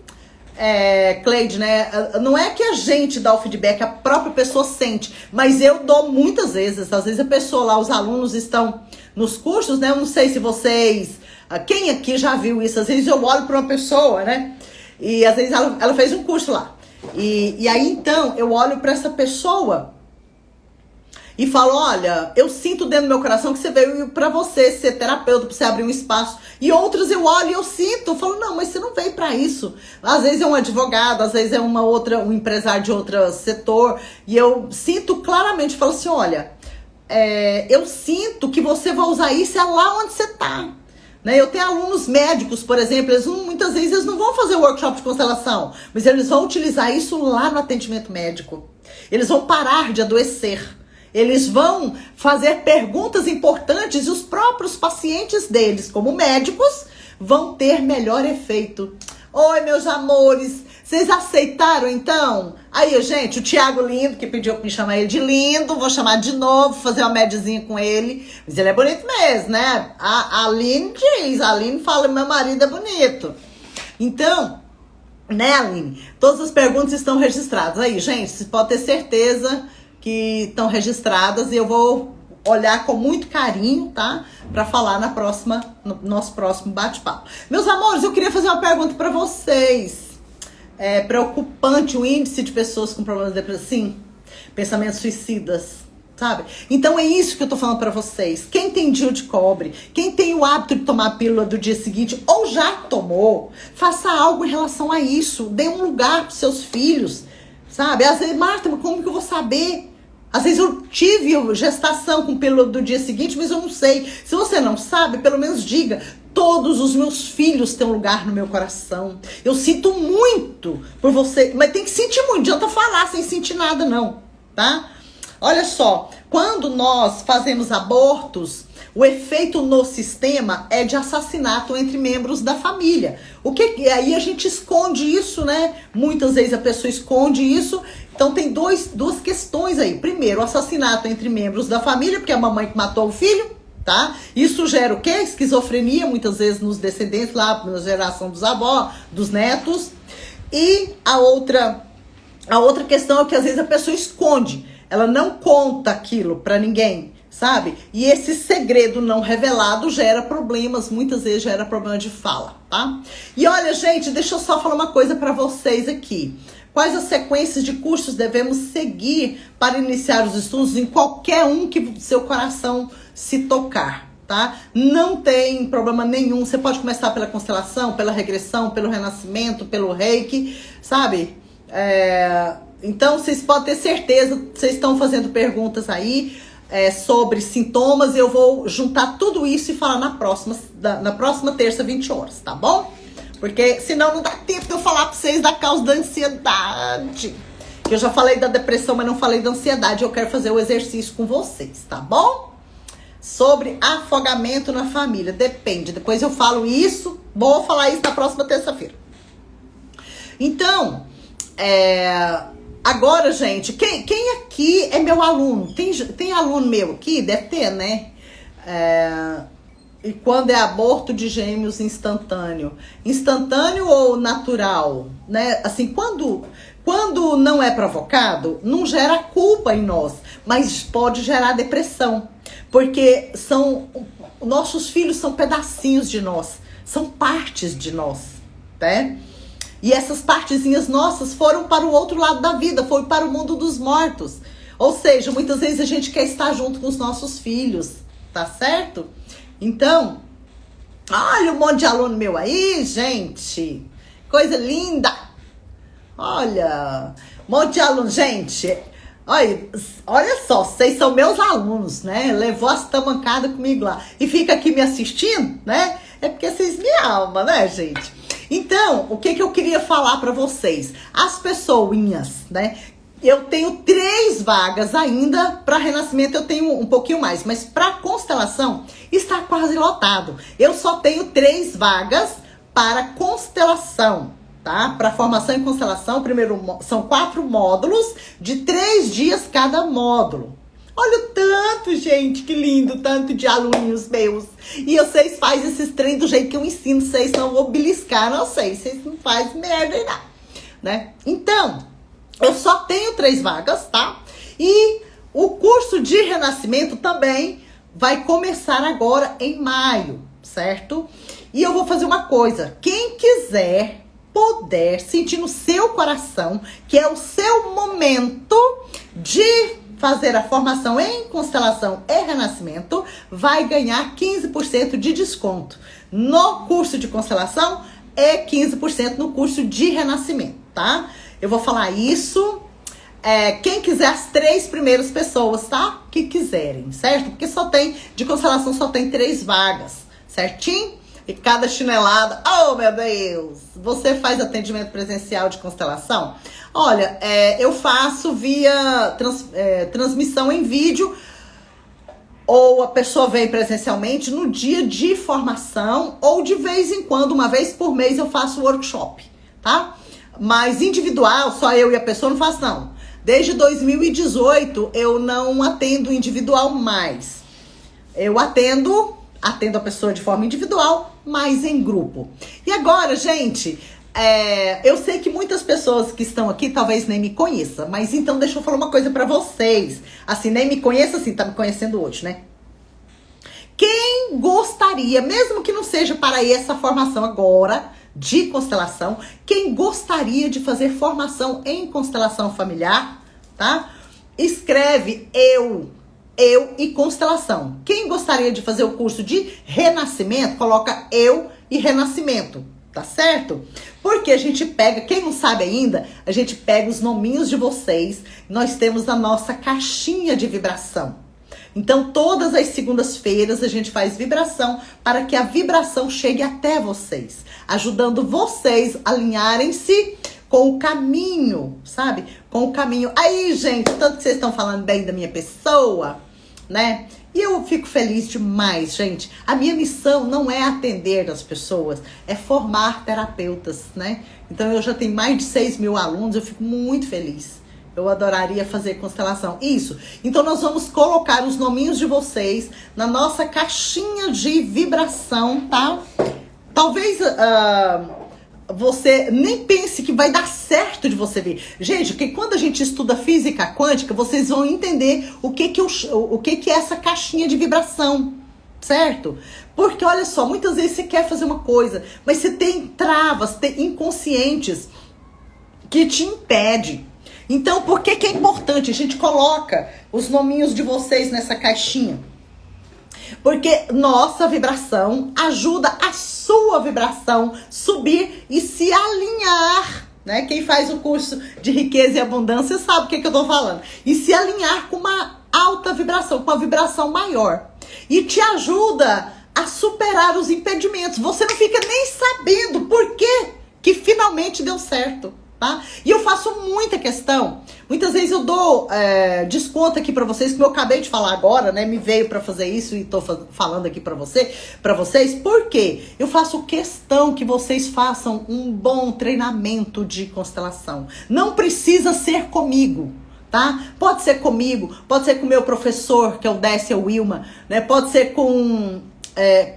Cleide, né? Não é que a gente dá o feedback, a própria pessoa sente, mas eu dou muitas vezes. Às vezes a pessoa lá, os alunos estão nos cursos, né? Eu não sei se vocês, quem aqui já viu isso? Às vezes eu olho para uma pessoa, né? E às vezes ela fez um curso lá. E aí então eu olho para essa pessoa e falo, olha, eu sinto dentro do meu coração que você veio pra você ser terapeuta, pra você abrir um espaço. E outros eu olho e eu sinto, eu falo, não, mas você não veio pra isso. Às vezes é um advogado, às vezes é um empresário de outro setor. E eu sinto claramente, falo assim, olha, eu sinto que você vai usar isso lá onde você tá. Né? Eu tenho alunos médicos, por exemplo, muitas vezes eles não vão fazer workshop de constelação, mas eles vão utilizar isso lá no atendimento médico. Eles vão parar de adoecer. Eles vão fazer perguntas importantes e os próprios pacientes deles, como médicos, vão ter melhor efeito. Oi, meus amores, vocês aceitaram então? Aí, gente, o Thiago Lindo, que pediu pra me chamar ele de lindo, vou chamar de novo, fazer uma médiazinha com ele. Mas ele é bonito mesmo, né? A Aline diz, a Aline fala, meu marido é bonito. Então, né, Aline? Todas as perguntas estão registradas. Aí, gente, vocês podem ter certeza que estão registradas e eu vou olhar com muito carinho, tá? Pra falar no nosso próximo bate-papo. Meus amores, eu queria fazer uma pergunta pra vocês. É preocupante o índice de pessoas com problemas de depressão? Sim. Pensamentos suicidas, sabe? Então é isso que eu tô falando pra vocês. Quem tem DIU de cobre, quem tem o hábito de tomar a pílula do dia seguinte ou já tomou, faça algo em relação a isso. Dê um lugar pros seus filhos, sabe? Às vezes, Marta, como que eu vou saber? Às vezes eu tive gestação com pílula do dia seguinte, mas eu não sei. Se você não sabe, pelo menos diga. todos os meus filhos têm um lugar no meu coração. Eu sinto muito por você, mas tem que sentir muito, não adianta falar sem sentir nada não, tá? Olha só, quando nós fazemos abortos, o efeito no sistema é de assassinato entre membros da família. E aí a gente esconde isso, né? Muitas vezes a pessoa esconde isso. Então tem duas questões aí. Primeiro, o assassinato entre membros da família, porque é a mamãe que matou o filho, tá? Isso gera o quê? Esquizofrenia, muitas vezes nos descendentes, lá na geração dos avós, dos netos. E a outra questão é que às vezes a pessoa esconde. Ela não conta aquilo pra ninguém, sabe? E esse segredo não revelado gera problemas, muitas vezes gera problema de fala, tá? E olha, gente, deixa eu só falar uma coisa pra vocês aqui. Quais as sequências de cursos devemos seguir para iniciar os estudos em qualquer um que seu coração se tocar, tá? Não tem problema nenhum. Você pode começar pela constelação, pela regressão, pelo renascimento, pelo reiki, sabe? Então, vocês podem ter certeza, vocês estão fazendo perguntas aí sobre sintomas. Eu vou juntar tudo isso e falar na próxima terça, 20 horas, tá bom? Porque senão não dá tempo de eu falar pra vocês da causa da ansiedade. Que eu já falei da depressão, mas não falei da ansiedade. Eu quero fazer o exercício com vocês, tá bom? Sobre afogamento na família. Depende. Depois eu falo isso. Vou falar isso na próxima terça-feira. Então, agora, gente, quem aqui é meu aluno? Tem aluno meu aqui? Deve ter, né? E quando é aborto de gêmeos instantâneo? Instantâneo ou natural? Né? Assim, quando não é provocado, não gera culpa em nós, mas pode gerar depressão. Porque nossos filhos são pedacinhos de nós, são partes de nós, né? E essas partezinhas nossas foram para o outro lado da vida, foi para o mundo dos mortos. Ou seja, muitas vezes a gente quer estar junto com os nossos filhos, tá certo? Então, olha um monte de aluno meu aí, gente. Coisa linda. Olha, um monte de aluno. Gente, olha só, vocês são meus alunos, né? Levou as tamancadas comigo lá. E fica aqui me assistindo, né? É porque vocês me amam, né, gente? Então, o que eu queria falar pra vocês? As pessoinhas, né? Eu tenho 3 vagas ainda para renascimento, eu tenho um pouquinho mais, mas para constelação está quase lotado. Eu só tenho 3 vagas para constelação, tá? Para formação em constelação, primeiro são 4 módulos de 3 dias cada módulo. Olha o tanto, gente, que lindo, tanto de aluninhos meus. E vocês fazem esses treinos do jeito que eu ensino, vocês não vão beliscar, não sei, vocês não fazem merda aí não, né? Então, eu só tenho 3 vagas, tá? E o curso de renascimento também vai começar agora em maio, certo? E eu vou fazer uma coisa, quem quiser, puder, sentir no seu coração, que é o seu momento de fazer a formação em constelação e renascimento, vai ganhar 15% de desconto no curso de constelação e 15% no curso de renascimento, tá? Eu vou falar isso, quem quiser, as 3 primeiras pessoas, tá? Que quiserem, certo? Porque de constelação só tem 3 vagas, certinho? E cada chinelada, oh meu Deus! Você faz atendimento presencial de constelação? Olha, eu faço via transmissão em vídeo, ou a pessoa vem presencialmente no dia de formação, ou de vez em quando, uma vez por mês, eu faço workshop, tá? Mas individual, só eu e a pessoa, não faço não. Desde 2018, eu não atendo individual mais. Eu atendo a pessoa de forma individual, mas em grupo. E agora, gente, eu sei que muitas pessoas que estão aqui talvez nem me conheçam, mas então deixa eu falar uma coisa pra vocês. Assim, nem me conheça, assim, tá me conhecendo hoje, né? Quem gostaria, mesmo que não seja para essa formação agora de constelação, quem gostaria de fazer formação em constelação familiar, tá? Escreve eu e constelação. Quem gostaria de fazer o curso de renascimento, coloca eu e renascimento, tá certo? Porque a gente pega, quem não sabe ainda, a gente pega os nominhos de vocês, nós temos a nossa caixinha de vibração. Então, todas as segundas-feiras a gente faz vibração para que a vibração chegue até vocês, ajudando vocês a alinharem-se com o caminho, sabe? Com o caminho. Aí, gente, tanto que vocês estão falando bem da minha pessoa, né? E eu fico feliz demais, gente. A minha missão não é atender as pessoas, é formar terapeutas, né? Então, eu já tenho mais de 6 mil alunos, eu fico muito feliz. Eu adoraria fazer constelação. Isso. Então, nós vamos colocar os nominhos de vocês na nossa caixinha de vibração, tá? Talvez você nem pense que vai dar certo de você ver. Gente, porque quando a gente estuda física quântica, vocês vão entender o que é essa caixinha de vibração, certo? Porque, olha só, muitas vezes você quer fazer uma coisa, mas você tem travas, tem inconscientes que te impedem. Então, por que é importante? A gente coloca os nominhos de vocês nessa caixinha. Porque nossa vibração ajuda a sua vibração subir e se alinhar, né? Quem faz o curso de riqueza e abundância sabe o que eu tô falando. E se alinhar com uma alta vibração, com uma vibração maior. E te ajuda a superar os impedimentos. Você não fica nem sabendo por que finalmente deu certo. Tá? E eu faço muita questão. Muitas vezes eu dou desconto aqui pra vocês, como eu acabei de falar agora, né? Me veio pra fazer isso e tô falando aqui pra vocês. Por quê? Eu faço questão que vocês façam um bom treinamento de constelação. Não precisa ser comigo, tá? Pode ser comigo, pode ser com o meu professor, que é o Décia Wilma, né? Pode ser com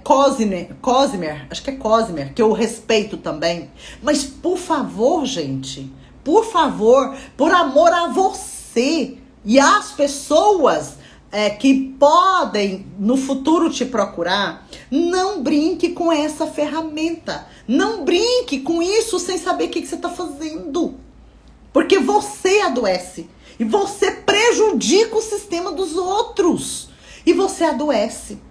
Cosmer, acho que é Cosmer, que eu respeito também. Mas, por favor, gente, por favor, por amor a você e às pessoas que podem no futuro te procurar, não brinque com essa ferramenta. Não brinque com isso sem saber o que você está fazendo. Porque você adoece. E você prejudica o sistema dos outros. E você adoece.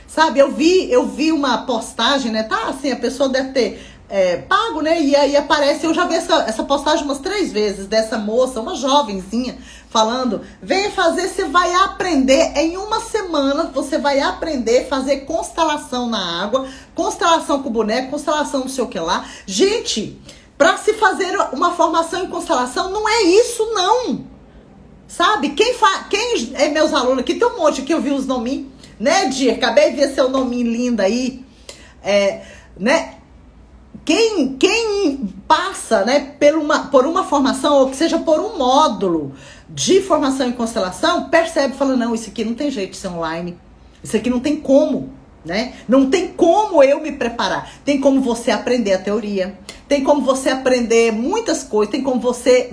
Sabe, eu vi uma postagem, né? Tá assim, a pessoa deve ter pago, né? E aí aparece, eu já vi essa postagem umas 3 vezes, dessa moça, uma jovenzinha, falando: vem fazer, você vai aprender, em uma semana, você vai aprender a fazer constelação na água, constelação com boneco, constelação não sei o que lá. Gente, pra se fazer uma formação em constelação, não é isso, não. Sabe, quem é meus alunos aqui, tem um monte que eu vi os nominhos. Né, Dir? Acabei de ver seu nome lindo aí. Né? Quem passa, né, por uma formação, ou que seja por um módulo de formação em constelação, percebe, fala: não, isso aqui não tem jeito de ser online. Isso aqui não tem como, né? Não tem como eu me preparar. Tem como você aprender a teoria. Tem como você aprender muitas coisas. Tem como você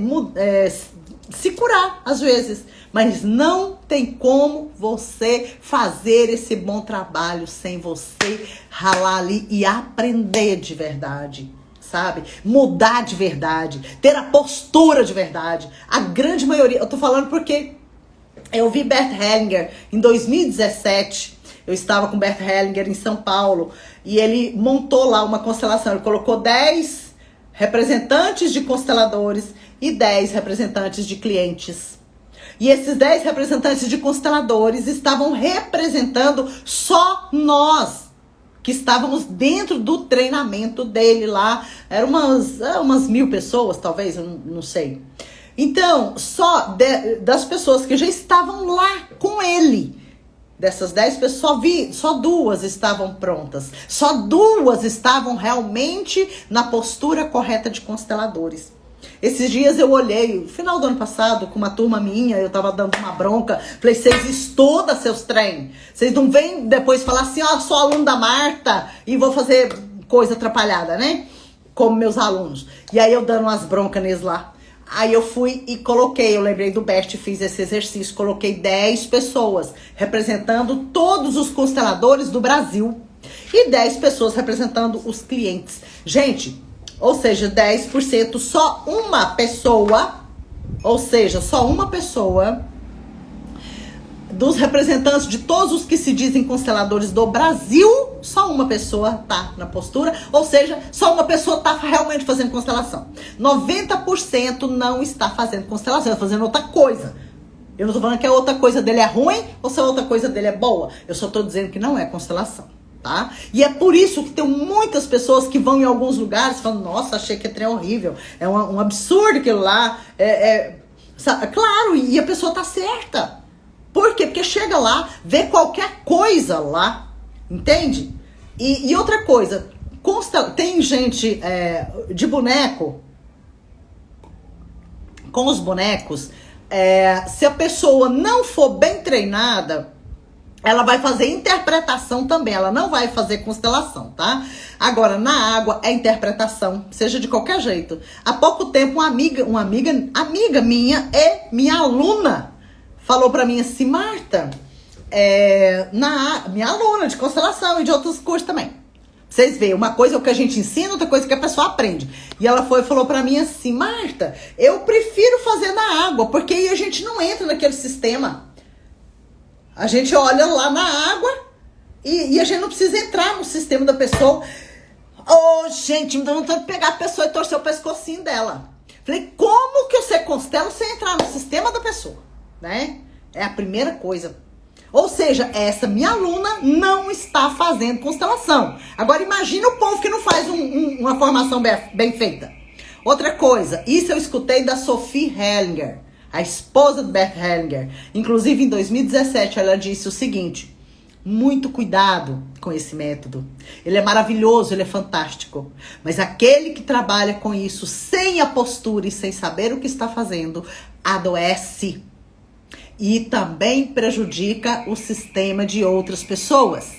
se curar, às vezes. Mas não tem como você fazer esse bom trabalho sem você ralar ali e aprender de verdade, sabe? Mudar de verdade, ter a postura de verdade. A grande maioria, eu tô falando porque eu vi Bert Hellinger em 2017. Eu estava com Bert Hellinger em São Paulo e ele montou lá uma constelação. Ele colocou 10 representantes de consteladores e 10 representantes de clientes. E esses 10 representantes de consteladores estavam representando só nós, que estávamos dentro do treinamento dele lá. Eram umas 1.000 pessoas, talvez, eu não sei. Então, só das pessoas que já estavam lá com ele, dessas 10 pessoas, só 2 estavam prontas. Só 2 estavam realmente na postura correta de consteladores. Esses dias eu olhei, no final do ano passado, com uma turma minha, eu tava dando uma bronca, falei: vocês estudam seus trem, vocês não vêm depois falar assim: ó, sou aluno da Marta e vou fazer coisa atrapalhada, né? Como meus alunos. E aí eu dando umas broncas neles lá. Aí eu fui e coloquei, eu lembrei do Best, fiz esse exercício, coloquei 10 pessoas representando todos os consteladores do Brasil e 10 pessoas representando os clientes. Gente, ou seja, 10%, só uma pessoa, ou seja, só uma pessoa dos representantes de todos os que se dizem consteladores do Brasil, só uma pessoa tá na postura, ou seja, só uma pessoa tá realmente fazendo constelação. 90% não está fazendo constelação, está fazendo outra coisa. Eu não tô falando que a outra coisa dele é ruim ou se a outra coisa dele é boa. Eu só tô dizendo que não é constelação, tá? E é por isso que tem muitas pessoas que vão em alguns lugares falando, nossa, achei que trem horrível. É um absurdo aquilo lá. Claro, e a pessoa tá certa. Por quê? Porque chega lá, vê qualquer coisa lá, entende? E outra coisa, tem gente de boneco, com os bonecos, se a pessoa não for bem treinada, ela vai fazer interpretação também, ela não vai fazer constelação, tá? Agora, na água é interpretação, seja de qualquer jeito. Há pouco tempo, uma amiga minha e minha aluna falou pra mim assim, Marta, minha aluna de constelação e de outros cursos também. Vocês veem, uma coisa é o que a gente ensina, outra coisa é que a pessoa aprende. E ela falou pra mim assim, Marta, eu prefiro fazer na água, porque aí a gente não entra naquele sistema. A gente olha lá na água e a gente não precisa entrar no sistema da pessoa. Gente, me dá vontade de pegar a pessoa e torcer o pescocinho dela. Falei, como que você constela sem entrar no sistema da pessoa? Né? É a primeira coisa. Ou seja, essa minha aluna não está fazendo constelação. Agora imagina o povo que não faz uma formação bem feita. Outra coisa, isso eu escutei da Sophie Hellinger, a esposa do Bert Hellinger. Inclusive em 2017 ela disse o seguinte, muito cuidado com esse método. Ele é maravilhoso, ele é fantástico. Mas aquele que trabalha com isso sem a postura e sem saber o que está fazendo, adoece. E também prejudica o sistema de outras pessoas.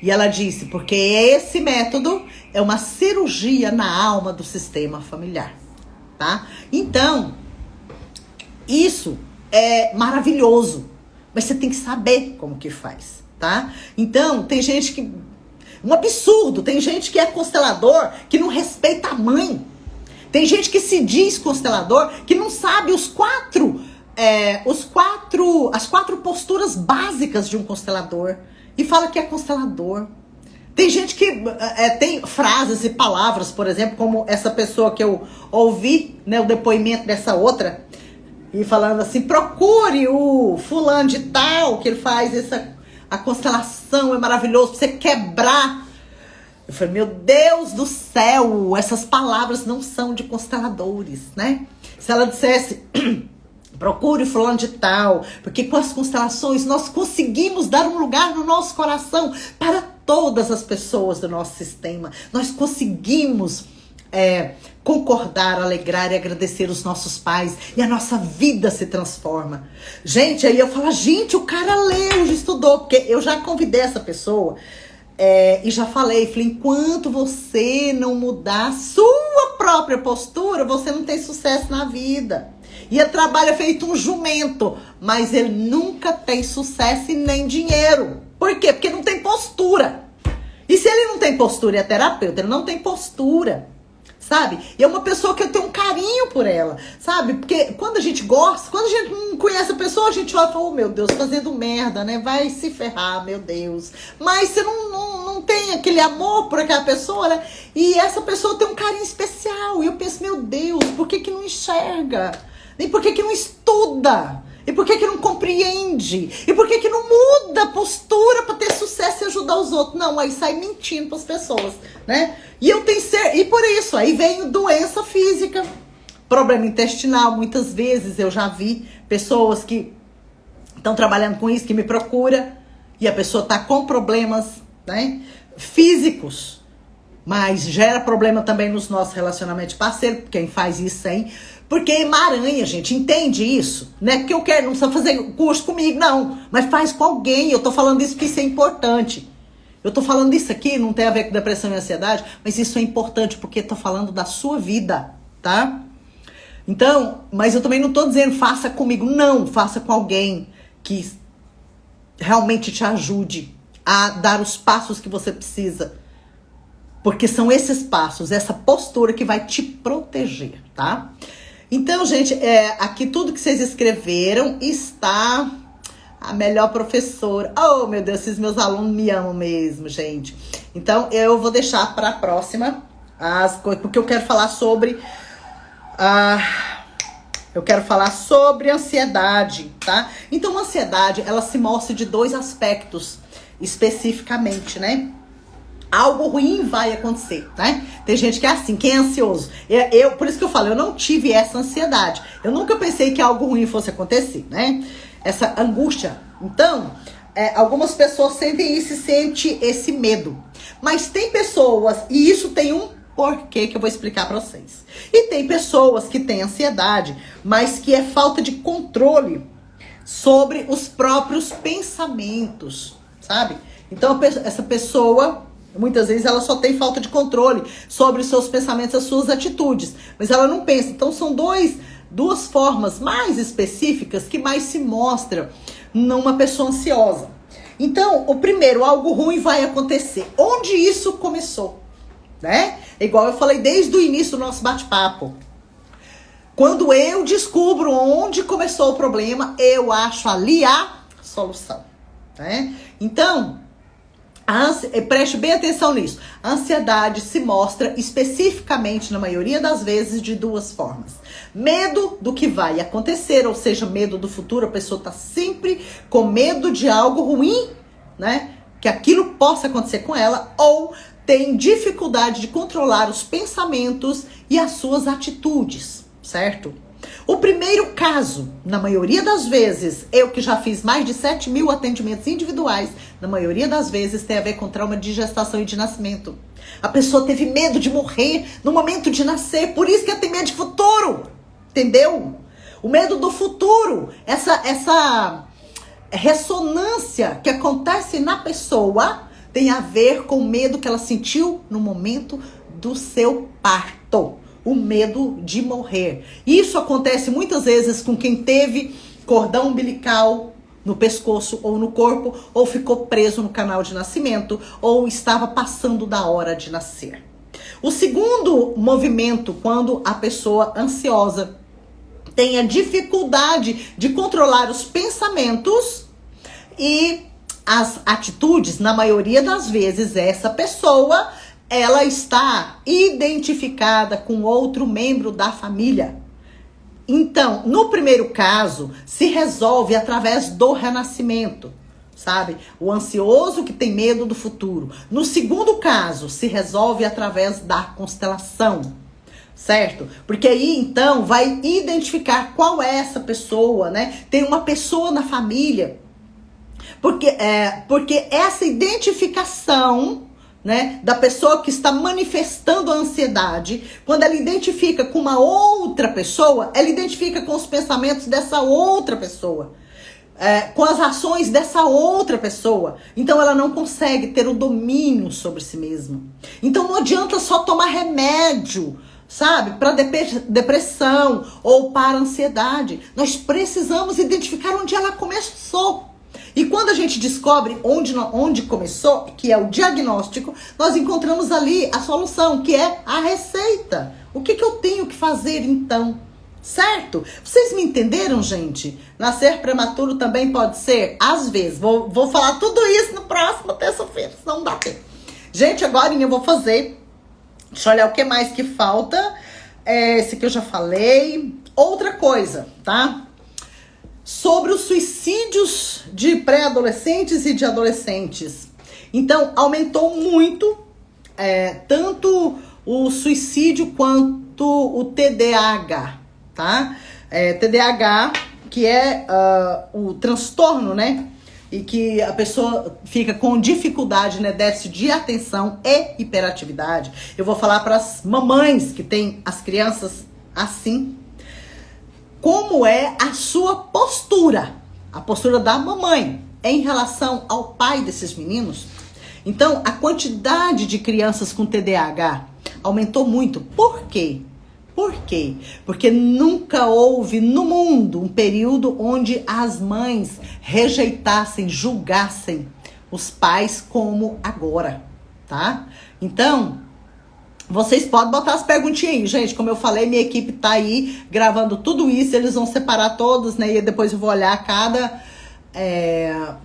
E ela disse, porque esse método é uma cirurgia na alma do sistema familiar, tá? Então, isso é maravilhoso, mas você tem que saber como que faz, tá? Então, tem gente que... Um absurdo, tem gente que é constelador, que não respeita a mãe. Tem gente que se diz constelador, que não sabe as quatro posturas básicas de um constelador e fala que é constelador. Tem gente que tem frases e palavras, por exemplo, como essa pessoa que eu ouvi, né, o depoimento dessa outra, e falando assim, procure o fulano de tal, que ele faz a constelação, é maravilhoso, pra você quebrar. Eu falei, meu Deus do céu, essas palavras não são de consteladores, né? Se ela dissesse... Procure o fulano de tal, porque com as constelações nós conseguimos dar um lugar no nosso coração para todas as pessoas do nosso sistema. Nós conseguimos concordar, alegrar e agradecer os nossos pais e a nossa vida se transforma. Gente, aí eu falo, gente, o cara leu, já estudou, porque eu já convidei essa pessoa e já falei, enquanto você não mudar a sua própria postura, você não tem sucesso na vida. E ele trabalha feito um jumento, mas ele nunca tem sucesso e nem dinheiro. Por quê? Porque não tem postura. E se ele não tem postura e é terapeuta, ele não tem postura, sabe? E é uma pessoa que eu tenho um carinho por ela, sabe? Porque quando a gente gosta, quando a gente não conhece a pessoa, a gente olha e fala, oh meu Deus, fazendo merda, né? Vai se ferrar, meu Deus. Mas você não tem aquele amor por aquela pessoa, né? E essa pessoa tem um carinho especial. E eu penso, meu Deus, por que não enxerga? E por que não estuda? E por que não compreende? E por que não muda a postura para ter sucesso e ajudar os outros? Não, aí sai mentindo para as pessoas, né? E por isso, aí vem doença física, problema intestinal. Muitas vezes eu já vi pessoas que estão trabalhando com isso, que me procuram, e a pessoa está com problemas, né, físicos, mas gera problema também nos nossos relacionamentos de parceiro, quem faz isso aí. Porque emaranha, gente, entende isso? Não é porque eu quero, não precisa fazer curso comigo, não. Mas faz com alguém, eu tô falando isso porque isso é importante. Eu tô falando isso aqui, não tem a ver com depressão e ansiedade, mas isso é importante porque eu tô falando da sua vida, tá? Então, mas eu também não tô dizendo faça comigo, não. Faça com alguém que realmente te ajude a dar os passos que você precisa. Porque são esses passos, essa postura que vai te proteger, tá? Então, gente, aqui tudo que vocês escreveram está a melhor professora. Oh, meu Deus, esses meus alunos me amam mesmo, gente. Então, eu vou deixar para a próxima as coisas, porque eu quero falar sobre Eu quero falar sobre ansiedade, tá? Então, a ansiedade, ela se mostra de 2 aspectos, especificamente, né? Algo ruim vai acontecer, né? Tem gente que é assim, quem é ansioso? Por isso que eu falo, eu não tive essa ansiedade. Eu nunca pensei que algo ruim fosse acontecer, né? Essa angústia. Então, algumas pessoas sentem isso e sentem esse medo. Mas tem pessoas, e isso tem um porquê que eu vou explicar pra vocês. E tem pessoas que têm ansiedade, mas que é falta de controle sobre os próprios pensamentos, sabe? Então, essa pessoa, muitas vezes, ela só tem falta de controle sobre os seus pensamentos, as suas atitudes. Mas ela não pensa. Então, são duas formas mais específicas que mais se mostram numa pessoa ansiosa. Então, o primeiro, algo ruim vai acontecer. Onde isso começou? Né? Igual eu falei desde o início do nosso bate-papo. Quando eu descubro onde começou o problema, eu acho ali a solução. Né? Então, preste bem atenção nisso. A ansiedade se mostra especificamente, na maioria das vezes, de 2 formas. Medo do que vai acontecer, ou seja, medo do futuro. A pessoa está sempre com medo de algo ruim, né? Que aquilo possa acontecer com ela, ou tem dificuldade de controlar os pensamentos e as suas atitudes, certo? O primeiro caso, na maioria das vezes, eu que já fiz mais de 7.000 atendimentos individuais, na maioria das vezes tem a ver com trauma de gestação e de nascimento. A pessoa teve medo de morrer no momento de nascer, por isso que ela tem medo de futuro, entendeu? O medo do futuro, essa ressonância que acontece na pessoa tem a ver com o medo que ela sentiu no momento do seu parto. O medo de morrer. Isso acontece muitas vezes com quem teve cordão umbilical no pescoço ou no corpo, ou ficou preso no canal de nascimento, ou estava passando da hora de nascer. O segundo movimento, quando a pessoa ansiosa tem a dificuldade de controlar os pensamentos e as atitudes, na maioria das vezes, essa pessoa ela está identificada com outro membro da família. Então, no primeiro caso, se resolve através do renascimento, sabe? O ansioso que tem medo do futuro. No segundo caso, se resolve através da constelação, certo? Porque aí, então, vai identificar qual é essa pessoa, né? Tem uma pessoa na família. Porque essa identificação, né, da pessoa que está manifestando a ansiedade, quando ela identifica com uma outra pessoa, ela identifica com os pensamentos dessa outra pessoa, com as ações dessa outra pessoa. Então ela não consegue ter o domínio sobre si mesma. Então não adianta só tomar remédio, sabe, para depressão ou para ansiedade. Nós precisamos identificar onde ela começou. E quando a gente descobre onde começou, que é o diagnóstico, nós encontramos ali a solução, que é a receita. O que eu tenho que fazer então? Certo? Vocês me entenderam, gente? Nascer prematuro também pode ser? Às vezes. Vou falar tudo isso no próximo terça-feira, senão não dá tempo. Gente, agora eu vou fazer. Deixa eu olhar o que mais que falta. Esse que eu já falei. Outra coisa, tá? Sobre os suicídios de pré-adolescentes e de adolescentes. Então, aumentou muito tanto o suicídio quanto o TDAH, tá? TDAH, que é o transtorno, né? E que a pessoa fica com dificuldade, né? Déficit de atenção e hiperatividade. Eu vou falar para as mamães que têm as crianças assim. Como é a sua postura, a postura da mamãe em relação ao pai desses meninos? Então, a quantidade de crianças com TDAH aumentou muito. Por quê? Por quê? Porque nunca houve no mundo um período onde as mães rejeitassem, julgassem os pais como agora, tá? Então, vocês podem botar as perguntinhas aí, gente. Como eu falei, minha equipe tá aí gravando tudo isso. Eles vão separar todos, né? E depois eu vou olhar cada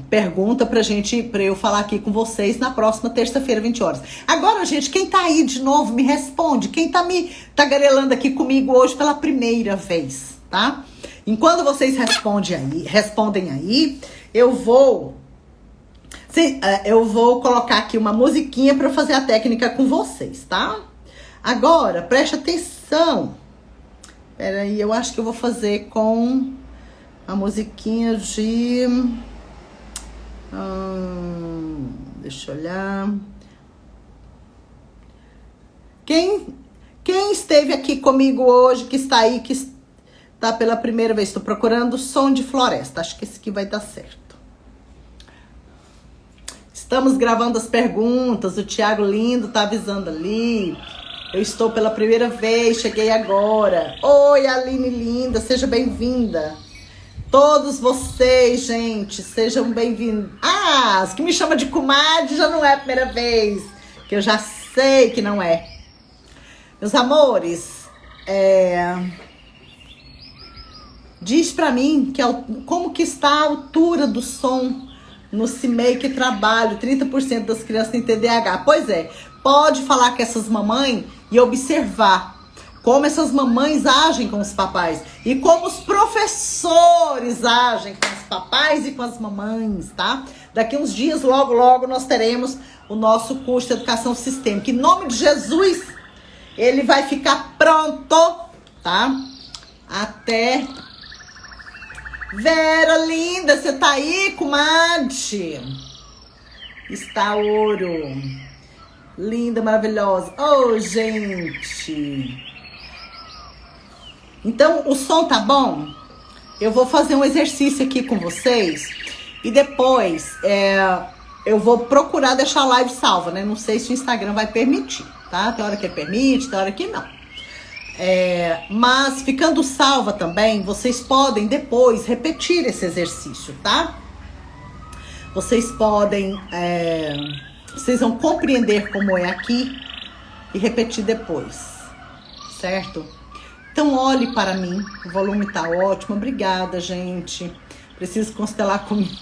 pergunta pra eu falar aqui com vocês na próxima terça-feira, 20 horas. Agora, gente, quem tá aí de novo, me responde. Quem tá me tagarelando aqui comigo hoje pela primeira vez, tá? Enquanto vocês respondem aí, eu vou colocar aqui uma musiquinha para fazer a técnica com vocês, tá? Agora, preste atenção. Peraí, eu acho que eu vou fazer com a musiquinha de... deixa eu olhar. Quem esteve aqui comigo hoje, que está aí, que está pela primeira vez? Estou procurando Som de Floresta. Acho que esse aqui vai dar certo. Estamos gravando as perguntas. O Thiago lindo tá avisando ali. Eu estou pela primeira vez, cheguei agora. Oi, Aline linda, seja bem-vinda. Todos vocês, gente, sejam bem-vindos. Ah, os que me chamam de comadre já não é a primeira vez, que eu já sei que não é. Meus amores, diz pra mim como que está a altura do som no CIMEI que trabalho. 30% das crianças têm TDAH. Pois é, pode falar com essas mamães e observar como essas mamães agem com os papais e como os professores agem com os papais e com as mamães, tá? Daqui uns dias, logo, logo, nós teremos o nosso curso de Educação Sistêmica. Em nome de Jesus, ele vai ficar pronto, tá? Até... Vera, linda, você tá aí, comadre? Está ouro. Linda, maravilhosa. Oh, gente. Então, o som tá bom? Eu vou fazer um exercício aqui com vocês. E depois, eu vou procurar deixar a live salva, né? Não sei se o Instagram vai permitir, tá? Tem hora que permite, tem hora que não. Mas ficando salva também, vocês podem depois repetir esse exercício, tá? Vocês podem... vocês vão compreender como é aqui e repetir depois, certo? Então, olhe para mim. O volume tá ótimo. Obrigada, gente. Preciso constelar comigo.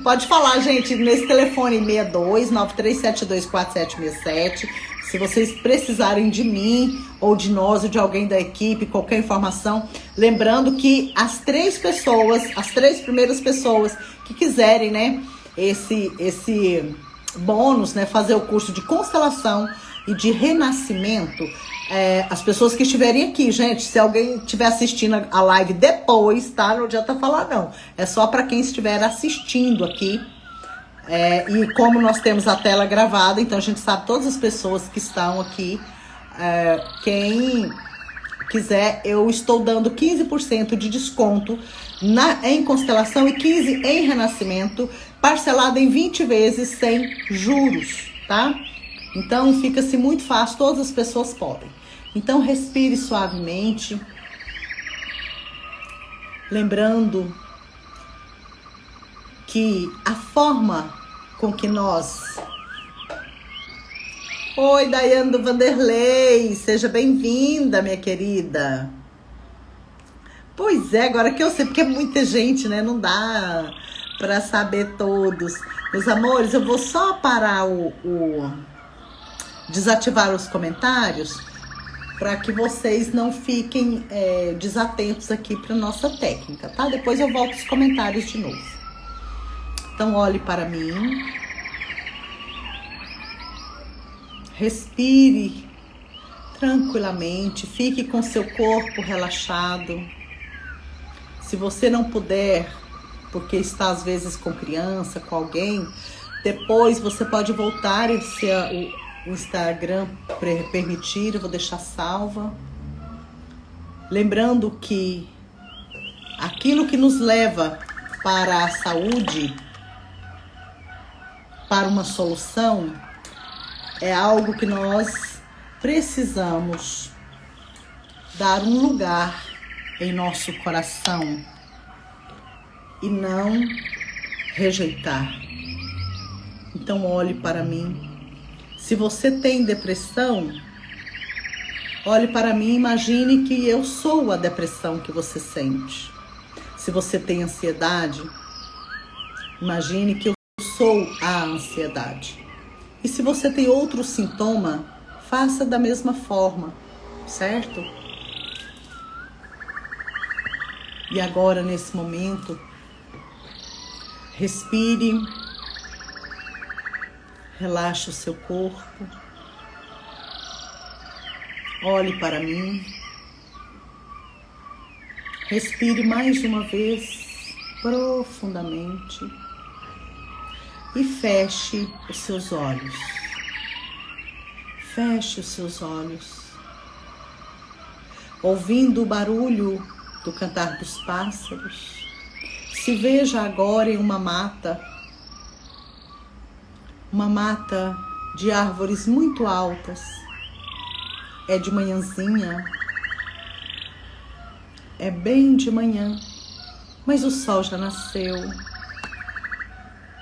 Pode falar, gente, nesse telefone 62-9372-4767. Se vocês precisarem de mim, ou de nós, ou de alguém da equipe, qualquer informação. Lembrando que as três primeiras pessoas que quiserem, né, esse bônus, né, fazer o curso de constelação e de renascimento, as pessoas que estiverem aqui, gente, se alguém estiver assistindo a live depois, tá? Não adianta falar não. É só para quem estiver assistindo aqui. E como nós temos a tela gravada, então a gente sabe todas as pessoas que estão aqui. Quem quiser, eu estou dando 15% de desconto em constelação e 15% em renascimento, parcelado em 20 vezes sem juros, tá? Então fica-se muito fácil, todas as pessoas podem. Então respire suavemente, lembrando que a forma com que nós... Oi, Daiane do Vanderlei, seja bem-vinda, minha querida. Pois é, agora que eu sei, porque é muita gente, né? Não dá para saber todos. Meus amores, eu vou só parar desativar os comentários para que vocês não fiquem desatentos aqui para nossa técnica, tá? Depois eu volto os comentários de novo. Então, olhe para mim. Respire tranquilamente. Fique com seu corpo relaxado. Se você não puder, porque está às vezes com criança, com alguém, depois você pode voltar e se o Instagram permitir, eu vou deixar salva. Lembrando que aquilo que nos leva para a saúde, para uma solução, é algo que nós precisamos dar um lugar em nosso coração e não rejeitar. Então olhe para mim. Se você tem depressão, olhe para mim e imagine que eu sou a depressão que você sente. Se você tem ansiedade, imagine que eu sou a ansiedade. E se você tem outro sintoma, faça da mesma forma, certo? E agora, nesse momento, respire, relaxe o seu corpo, olhe para mim, respire mais uma vez profundamente e feche os seus olhos. Feche os seus olhos, ouvindo o barulho do cantar dos pássaros. Se veja agora em uma mata de árvores muito altas. É de manhãzinha, é bem de manhã, mas o sol já nasceu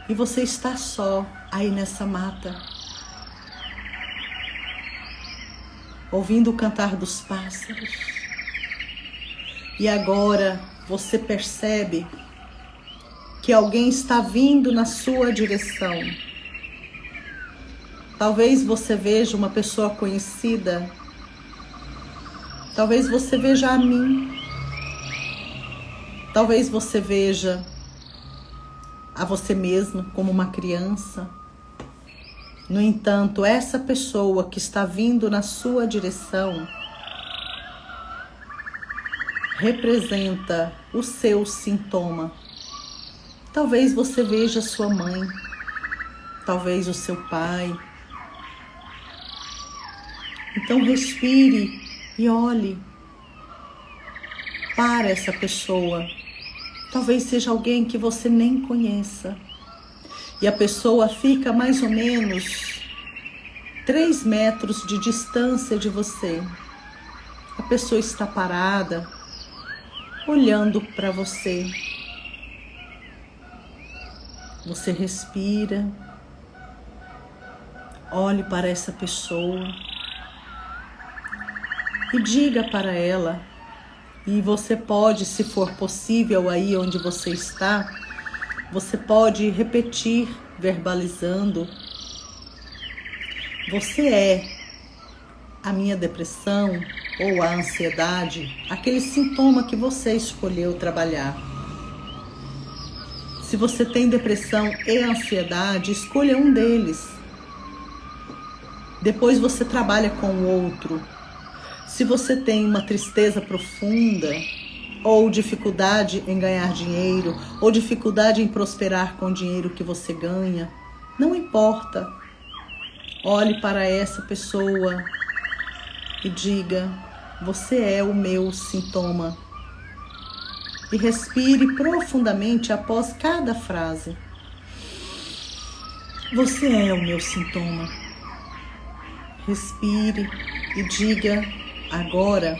e você está só aí nessa mata, ouvindo o cantar dos pássaros. E agora você percebe que alguém está vindo na sua direção. Talvez você veja uma pessoa conhecida. Talvez você veja a mim. Talvez você veja a você mesmo como uma criança. No entanto, essa pessoa que está vindo na sua direção representa o seu sintoma. Talvez você veja sua mãe, talvez o seu pai. Então respire e olhe para essa pessoa. Talvez seja alguém que você nem conheça. E a pessoa fica mais ou menos 3 metros de distância de você. A pessoa está parada, olhando para você. Você respira, olhe para essa pessoa e diga para ela, e você pode, se for possível aí onde você está, você pode repetir, verbalizando: você é a minha depressão ou a ansiedade, aquele sintoma que você escolheu trabalhar. Se você tem depressão e ansiedade, escolha um deles. Depois você trabalha com o outro. Se você tem uma tristeza profunda, ou dificuldade em ganhar dinheiro, ou dificuldade em prosperar com o dinheiro que você ganha, não importa. Olhe para essa pessoa e diga: você é o meu sintoma. E respire profundamente após cada frase. Você é o meu sintoma. Respire e diga agora: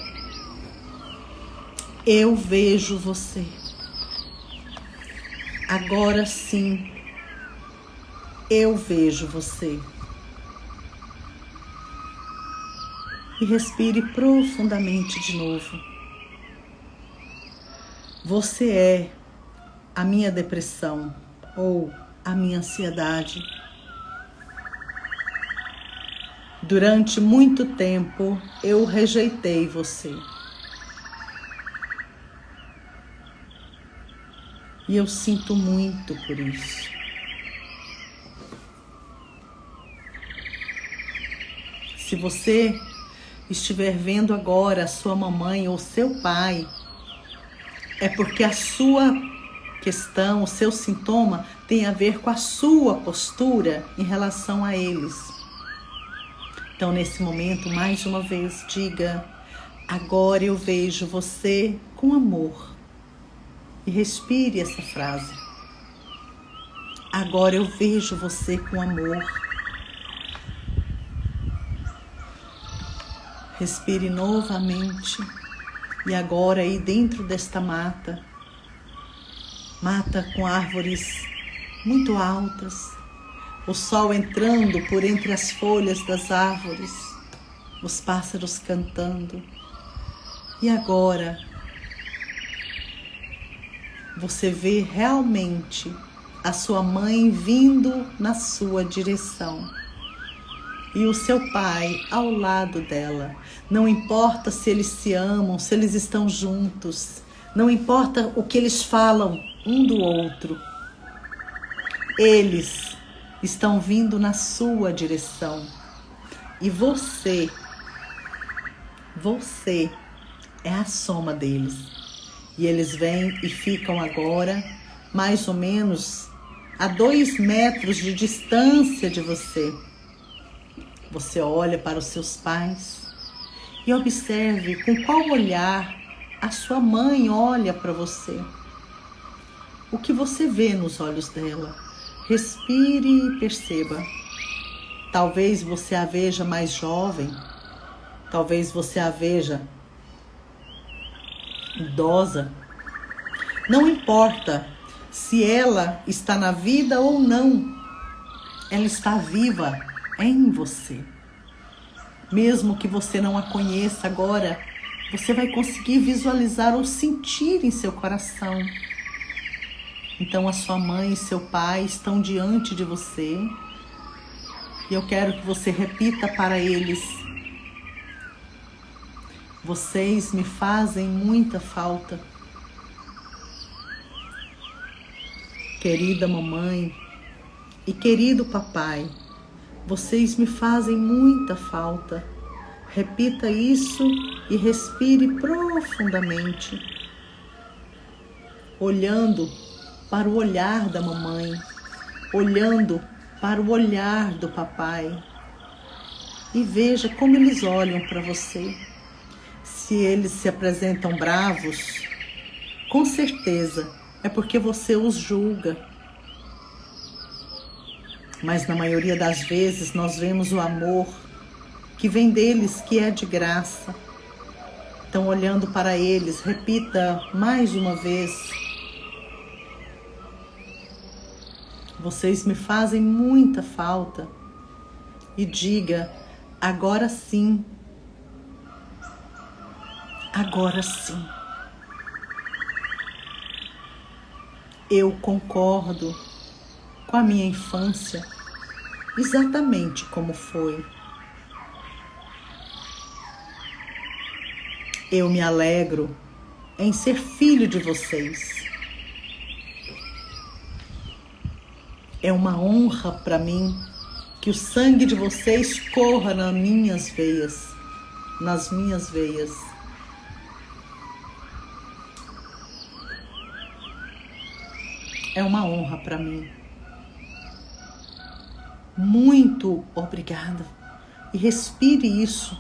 eu vejo você. Agora sim, eu vejo você. E respire profundamente de novo. Você é a minha depressão ou a minha ansiedade. Durante muito tempo eu rejeitei você. E eu sinto muito por isso. Se você estiver vendo agora a sua mamãe ou seu pai, é porque a sua questão, o seu sintoma tem a ver com a sua postura em relação a eles. Então, nesse momento, mais uma vez, diga: agora eu vejo você com amor. E respire essa frase. Agora eu vejo você com amor. Respire novamente. E agora aí dentro desta mata com árvores muito altas, o sol entrando por entre as folhas das árvores, os pássaros cantando. E agora você vê realmente a sua mãe vindo na sua direção. E o seu pai ao lado dela. Não importa se eles se amam, se eles estão juntos, Não importa o que eles falam um do outro. Eles estão vindo na sua direção. E você é a soma deles. E eles vêm e ficam agora mais ou menos a 2 metros de distância de você. Você olha para os seus pais e observe com qual olhar a sua mãe olha para você. O que você vê nos olhos dela? Respire e perceba. Talvez você a veja mais jovem, talvez você a veja idosa. Não importa se ela está na vida ou não, ela está viva em você. Mesmo que você não a conheça agora, você vai conseguir visualizar ou sentir em seu coração. Então a sua mãe e seu pai estão diante de você e eu quero que você repita para eles: vocês me fazem muita falta. Querida mamãe e querido papai, vocês me fazem muita falta. Repita isso e respire profundamente, olhando para o olhar da mamãe, olhando para o olhar do papai. E veja como eles olham para você. Se eles se apresentam bravos, com certeza é porque você os julga. Mas na maioria das vezes nós vemos o amor que vem deles, que é de graça. Então, olhando para eles, repita mais uma vez: vocês me fazem muita falta. E diga: agora sim. Agora sim. Eu concordo com a minha infância, exatamente como foi. Eu me alegro em ser filho de vocês. É uma honra para mim que o sangue de vocês corra nas minhas veias. É uma honra para mim. Muito obrigada. E respire isso.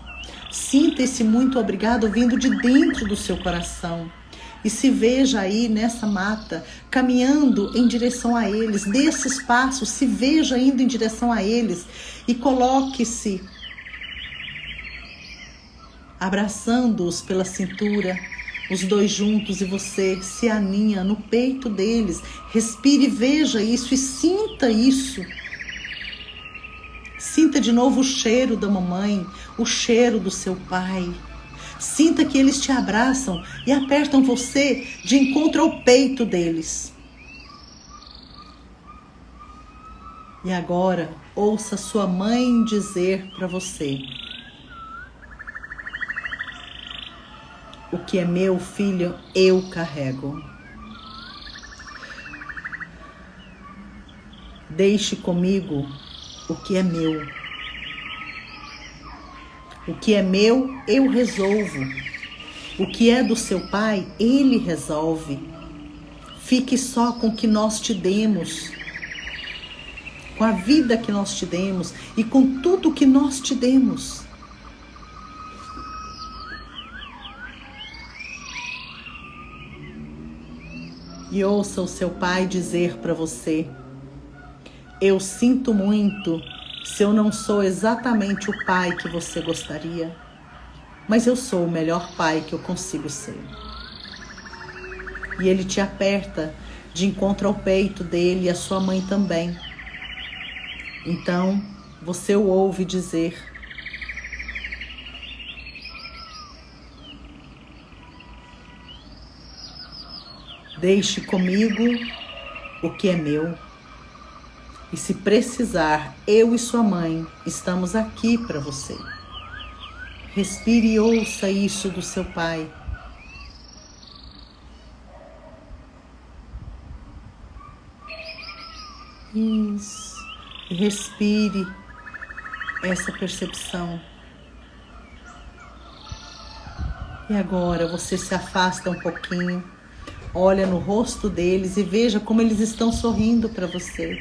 Sinta esse muito obrigado vindo de dentro do seu coração. E se veja aí nessa mata, caminhando em direção a eles. Dê esses passos, se veja indo em direção a eles. E coloque-se abraçando-os pela cintura. Os dois juntos e você se aninha no peito deles. Respire, veja isso e sinta isso. Sinta de novo o cheiro da mamãe, o cheiro do seu pai. Sinta que eles te abraçam e apertam você de encontro ao peito deles. E agora, ouça sua mãe dizer para você: o que é meu, filho, eu carrego. Deixe comigo o que é meu. O que é meu, eu resolvo. O que é do seu pai, ele resolve. Fique só com o que nós te demos, com a vida que nós te demos e com tudo que nós te demos. E ouça o seu pai dizer para você: eu sinto muito se eu não sou exatamente o pai que você gostaria, mas eu sou o melhor pai que eu consigo ser. E ele te aperta de encontro ao peito dele e a sua mãe também. Então, você o ouve dizer: deixe comigo o que é meu. E se precisar, eu e sua mãe estamos aqui para você. Respire e ouça isso do seu pai. Isso. E respire essa percepção. E agora você se afasta um pouquinho, olha no rosto deles e veja como eles estão sorrindo para você.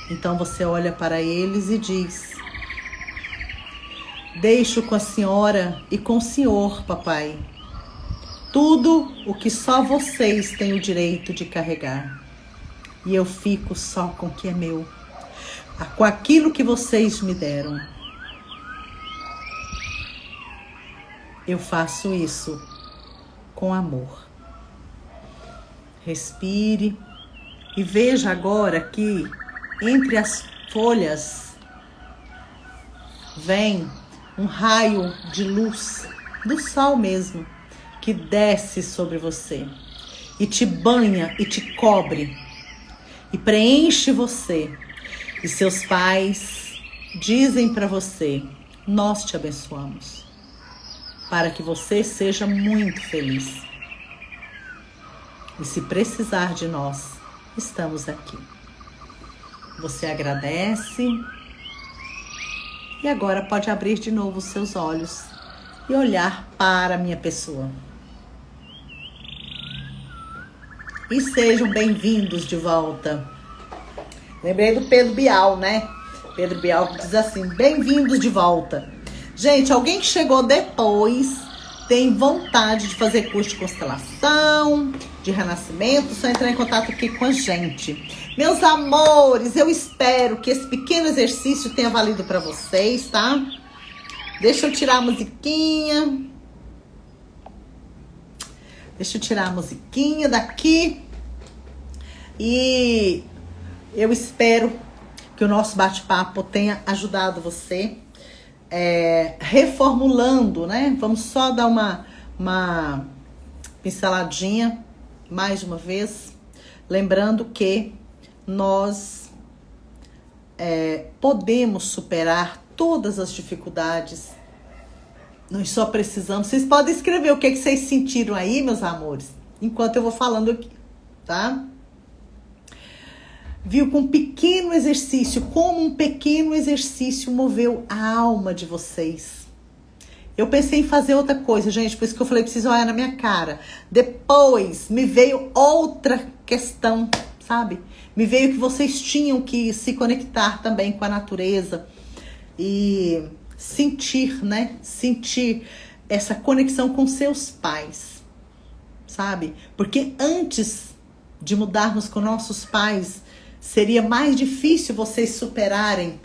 Então você olha para eles e diz: deixo com a senhora e com o senhor, papai, tudo o que só vocês têm o direito de carregar. E eu fico só com o que é meu, com aquilo que vocês me deram. Eu faço isso com amor. Respire e veja agora que entre as folhas vem um raio de luz, do sol mesmo, que desce sobre você e te banha e te cobre e preenche você. E seus pais dizem para você: nós te abençoamos, para que você seja muito feliz. E se precisar de nós, estamos aqui. Você agradece e agora pode abrir de novo os seus olhos e olhar para a minha pessoa. E sejam bem-vindos de volta. Lembrei do Pedro Bial, né? Pedro Bial diz assim: bem-vindos de volta. Gente, alguém que chegou depois tem vontade de fazer curso de constelação, de renascimento, só entrar em contato aqui com a gente. Meus amores, eu espero que esse pequeno exercício tenha valido para vocês, tá? Deixa eu tirar a musiquinha. Deixa eu tirar a musiquinha daqui. E eu espero que o nosso bate-papo tenha ajudado você. Reformulando, né? Vamos só dar uma pinceladinha mais uma vez, lembrando que nós podemos superar todas as dificuldades. Nós só precisamos. Vocês podem escrever o que vocês sentiram aí, meus amores, enquanto eu vou falando aqui, tá? Viu, com um pequeno exercício, como um pequeno exercício moveu a alma de vocês. Eu pensei em fazer outra coisa, gente, por isso que eu falei, preciso olhar na minha cara. Depois me veio outra questão, sabe? Me veio que vocês tinham que se conectar também com a natureza e sentir, né? Sentir essa conexão com seus pais, sabe? Porque antes de mudarmos com nossos pais, seria mais difícil vocês superarem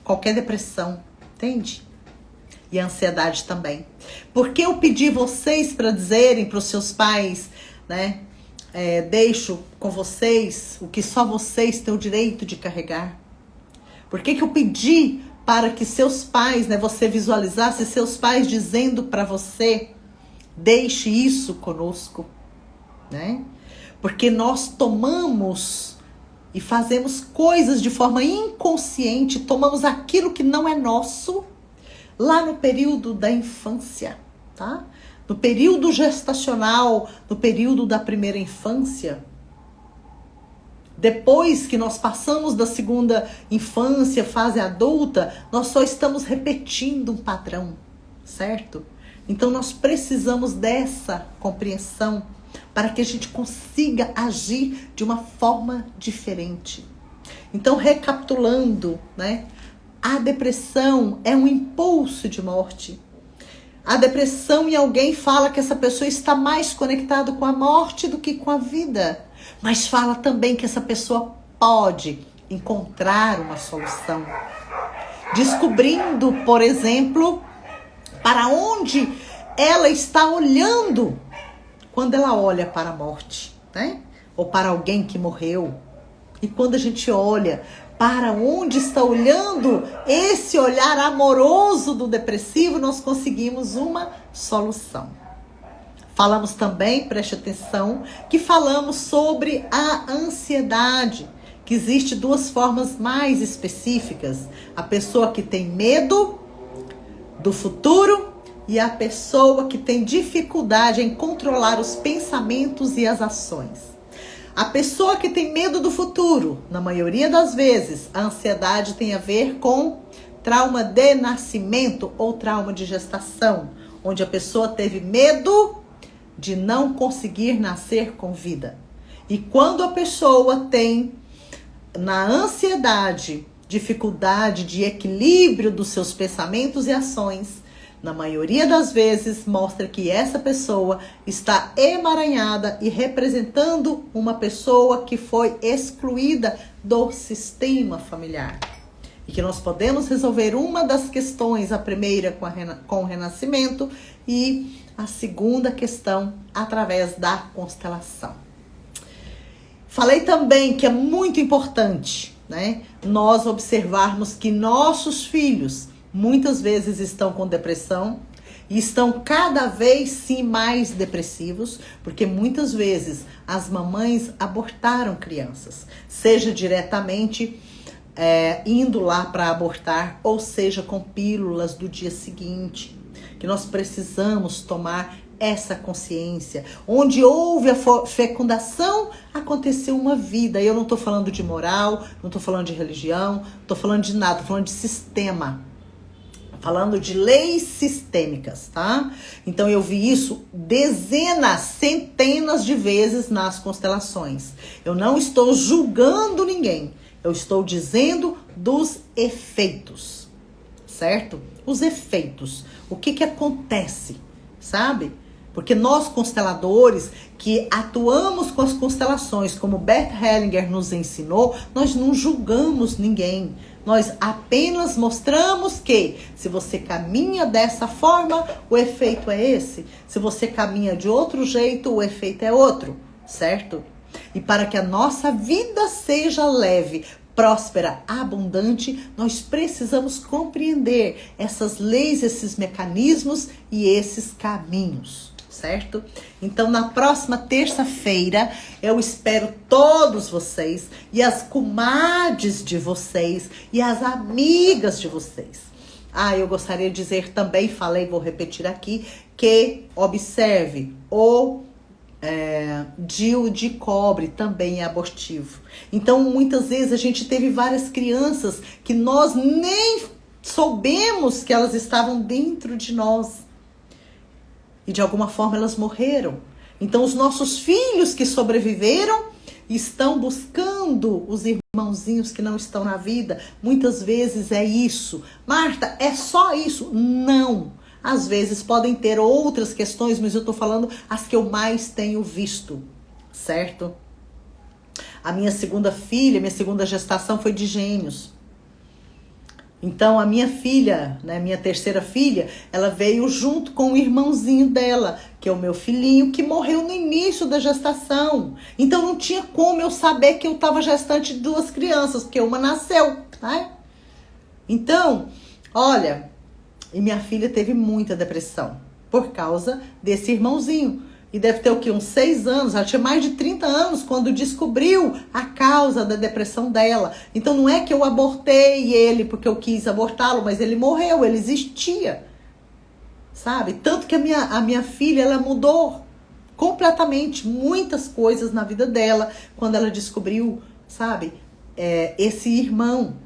qualquer depressão, entende? E a ansiedade também. Porque eu pedi vocês para dizerem para os seus pais, né? Deixo com vocês o que só vocês têm o direito de carregar. Por que eu pedi para que seus pais, né? Você visualizasse seus pais dizendo para você: deixe isso conosco, né? Porque nós tomamos e fazemos coisas de forma inconsciente, tomamos aquilo que não é nosso lá no período da infância, tá? No período gestacional, no período da primeira infância. Depois que nós passamos da segunda infância, fase adulta, nós só estamos repetindo um padrão, certo? Então nós precisamos dessa compreensão para que a gente consiga agir de uma forma diferente. Então, recapitulando, né? A depressão é um impulso de morte. A depressão, em alguém fala que essa pessoa está mais conectada com a morte do que com a vida. Mas fala também que essa pessoa pode encontrar uma solução. Descobrindo, por exemplo, para onde ela está olhando quando ela olha para a morte, né? Ou para alguém que morreu. E quando a gente olha para onde está olhando esse olhar amoroso do depressivo, nós conseguimos uma solução. Falamos também, preste atenção, que falamos sobre a ansiedade, que existe duas formas mais específicas. A pessoa que tem medo do futuro e a pessoa que tem dificuldade em controlar os pensamentos e as ações. A pessoa que tem medo do futuro, na maioria das vezes, a ansiedade tem a ver com trauma de nascimento ou trauma de gestação, onde a pessoa teve medo de não conseguir nascer com vida. E quando a pessoa tem, na ansiedade, dificuldade de equilíbrio dos seus pensamentos e ações, na maioria das vezes mostra que essa pessoa está emaranhada e representando uma pessoa que foi excluída do sistema familiar. E que nós podemos resolver uma das questões, a primeira com o renascimento e a segunda questão através da constelação. Falei também que é muito importante, né, nós observarmos que nossos filhos muitas vezes estão com depressão e estão cada vez sim mais depressivos, porque muitas vezes as mamães abortaram crianças, seja diretamente indo lá para abortar, ou seja com pílulas do dia seguinte, que nós precisamos tomar essa consciência. Onde houve a fecundação, aconteceu uma vida. E eu não estou falando de moral, não estou falando de religião, não estou falando de nada, estou falando de sistema. Falando de leis sistêmicas, tá? Então eu vi isso dezenas, centenas de vezes nas constelações. Eu não estou julgando ninguém. Eu estou dizendo dos efeitos, certo? Os efeitos. O que acontece, sabe? Porque nós consteladores que atuamos com as constelações, como Bert Hellinger nos ensinou, nós não julgamos ninguém. Nós apenas mostramos que se você caminha dessa forma, o efeito é esse. Se você caminha de outro jeito, o efeito é outro, certo? E para que a nossa vida seja leve, próspera, abundante, nós precisamos compreender essas leis, esses mecanismos e esses caminhos, certo? Então, na próxima terça-feira, eu espero todos vocês e as comadres de vocês e as amigas de vocês. Eu gostaria de dizer também, falei, vou repetir aqui, que observe o DIU de cobre também é abortivo. Então, muitas vezes a gente teve várias crianças que nós nem soubemos que elas estavam dentro de nós. E de alguma forma elas morreram. Então, os nossos filhos que sobreviveram estão buscando os irmãozinhos que não estão na vida. Muitas vezes é isso. Marta, é só isso? Não. Às vezes podem ter outras questões, mas eu estou falando as que eu mais tenho visto, certo? A minha segunda filha, minha segunda gestação foi de gêmeos. Então, a minha filha, né, minha terceira filha, ela veio junto com o irmãozinho dela, que é o meu filhinho, que morreu no início da gestação. Então, não tinha como eu saber que eu estava gestante de duas crianças, porque uma nasceu, né? Então, olha, e minha filha teve muita depressão por causa desse irmãozinho. E deve ter o quê? Uns 6 anos, ela tinha mais de 30 anos quando descobriu a causa da depressão dela. Então não é que eu abortei ele porque eu quis abortá-lo, mas ele morreu, ele existia. Sabe? Tanto que a minha filha, ela mudou completamente muitas coisas na vida dela quando ela descobriu, sabe, esse irmão.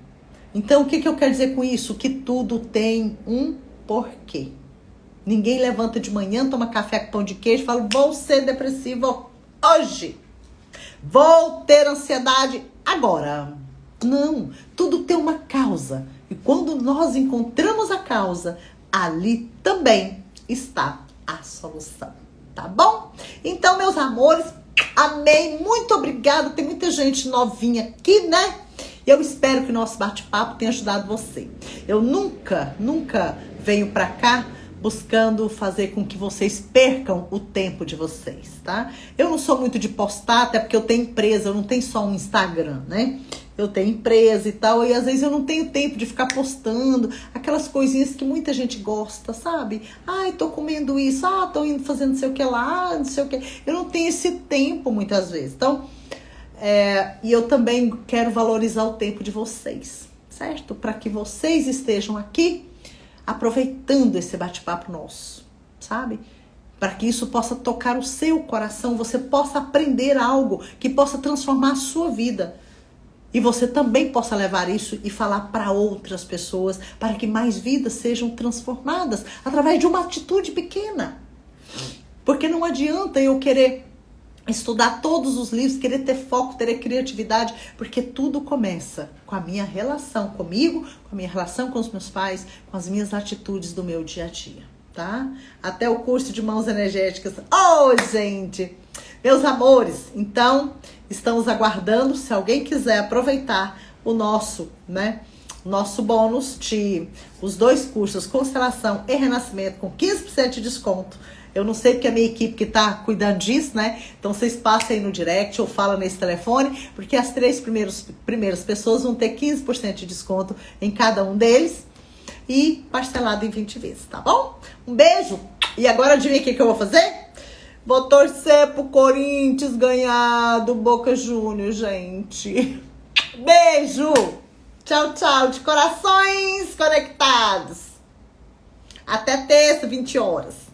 Então o que eu quero dizer com isso? Que tudo tem um porquê. Ninguém levanta de manhã, toma café com pão de queijo e fala, vou ser depressivo hoje. Vou ter ansiedade agora. Não, tudo tem uma causa. E quando nós encontramos a causa, ali também está a solução. Tá bom? Então, meus amores, amei. Muito obrigada. Tem muita gente novinha aqui, né? E eu espero que o nosso bate-papo tenha ajudado você. Eu nunca venho pra cá buscando fazer com que vocês percam o tempo de vocês, tá? Eu não sou muito de postar, até porque eu tenho empresa, eu não tenho só um Instagram, né? Eu tenho empresa e tal, e às vezes eu não tenho tempo de ficar postando aquelas coisinhas que muita gente gosta, sabe? Ai, tô comendo isso, tô indo fazendo não sei o que lá, não sei o que. Eu não tenho esse tempo muitas vezes. Então, e eu também quero valorizar o tempo de vocês, certo? Para que vocês estejam aqui aproveitando esse bate-papo nosso, sabe? para que isso possa tocar o seu coração, você possa aprender algo que possa transformar a sua vida. E você também possa levar isso e falar para outras pessoas, para que mais vidas sejam transformadas através de uma atitude pequena. Porque não adianta eu querer estudar todos os livros, querer ter foco, ter criatividade, porque tudo começa com a minha relação comigo, com a minha relação com os meus pais, com as minhas atitudes do meu dia a dia, tá? Até o curso de mãos energéticas. Oh, gente! Meus amores, então, estamos aguardando, se alguém quiser aproveitar o nosso bônus de os 2 cursos, Constelação e Renascimento, com 15% de desconto. Eu não sei porque a minha equipe que tá cuidando disso, né? Então vocês passem aí no direct ou falam nesse telefone, porque as 3 primeiras pessoas vão ter 15% de desconto em cada um deles e parcelado em 20 vezes, tá bom? Um beijo! E agora adivinha o que eu vou fazer? Vou torcer pro Corinthians ganhar do Boca Juniors, gente. Beijo! Tchau, tchau, de corações conectados. Até terça, 20 horas.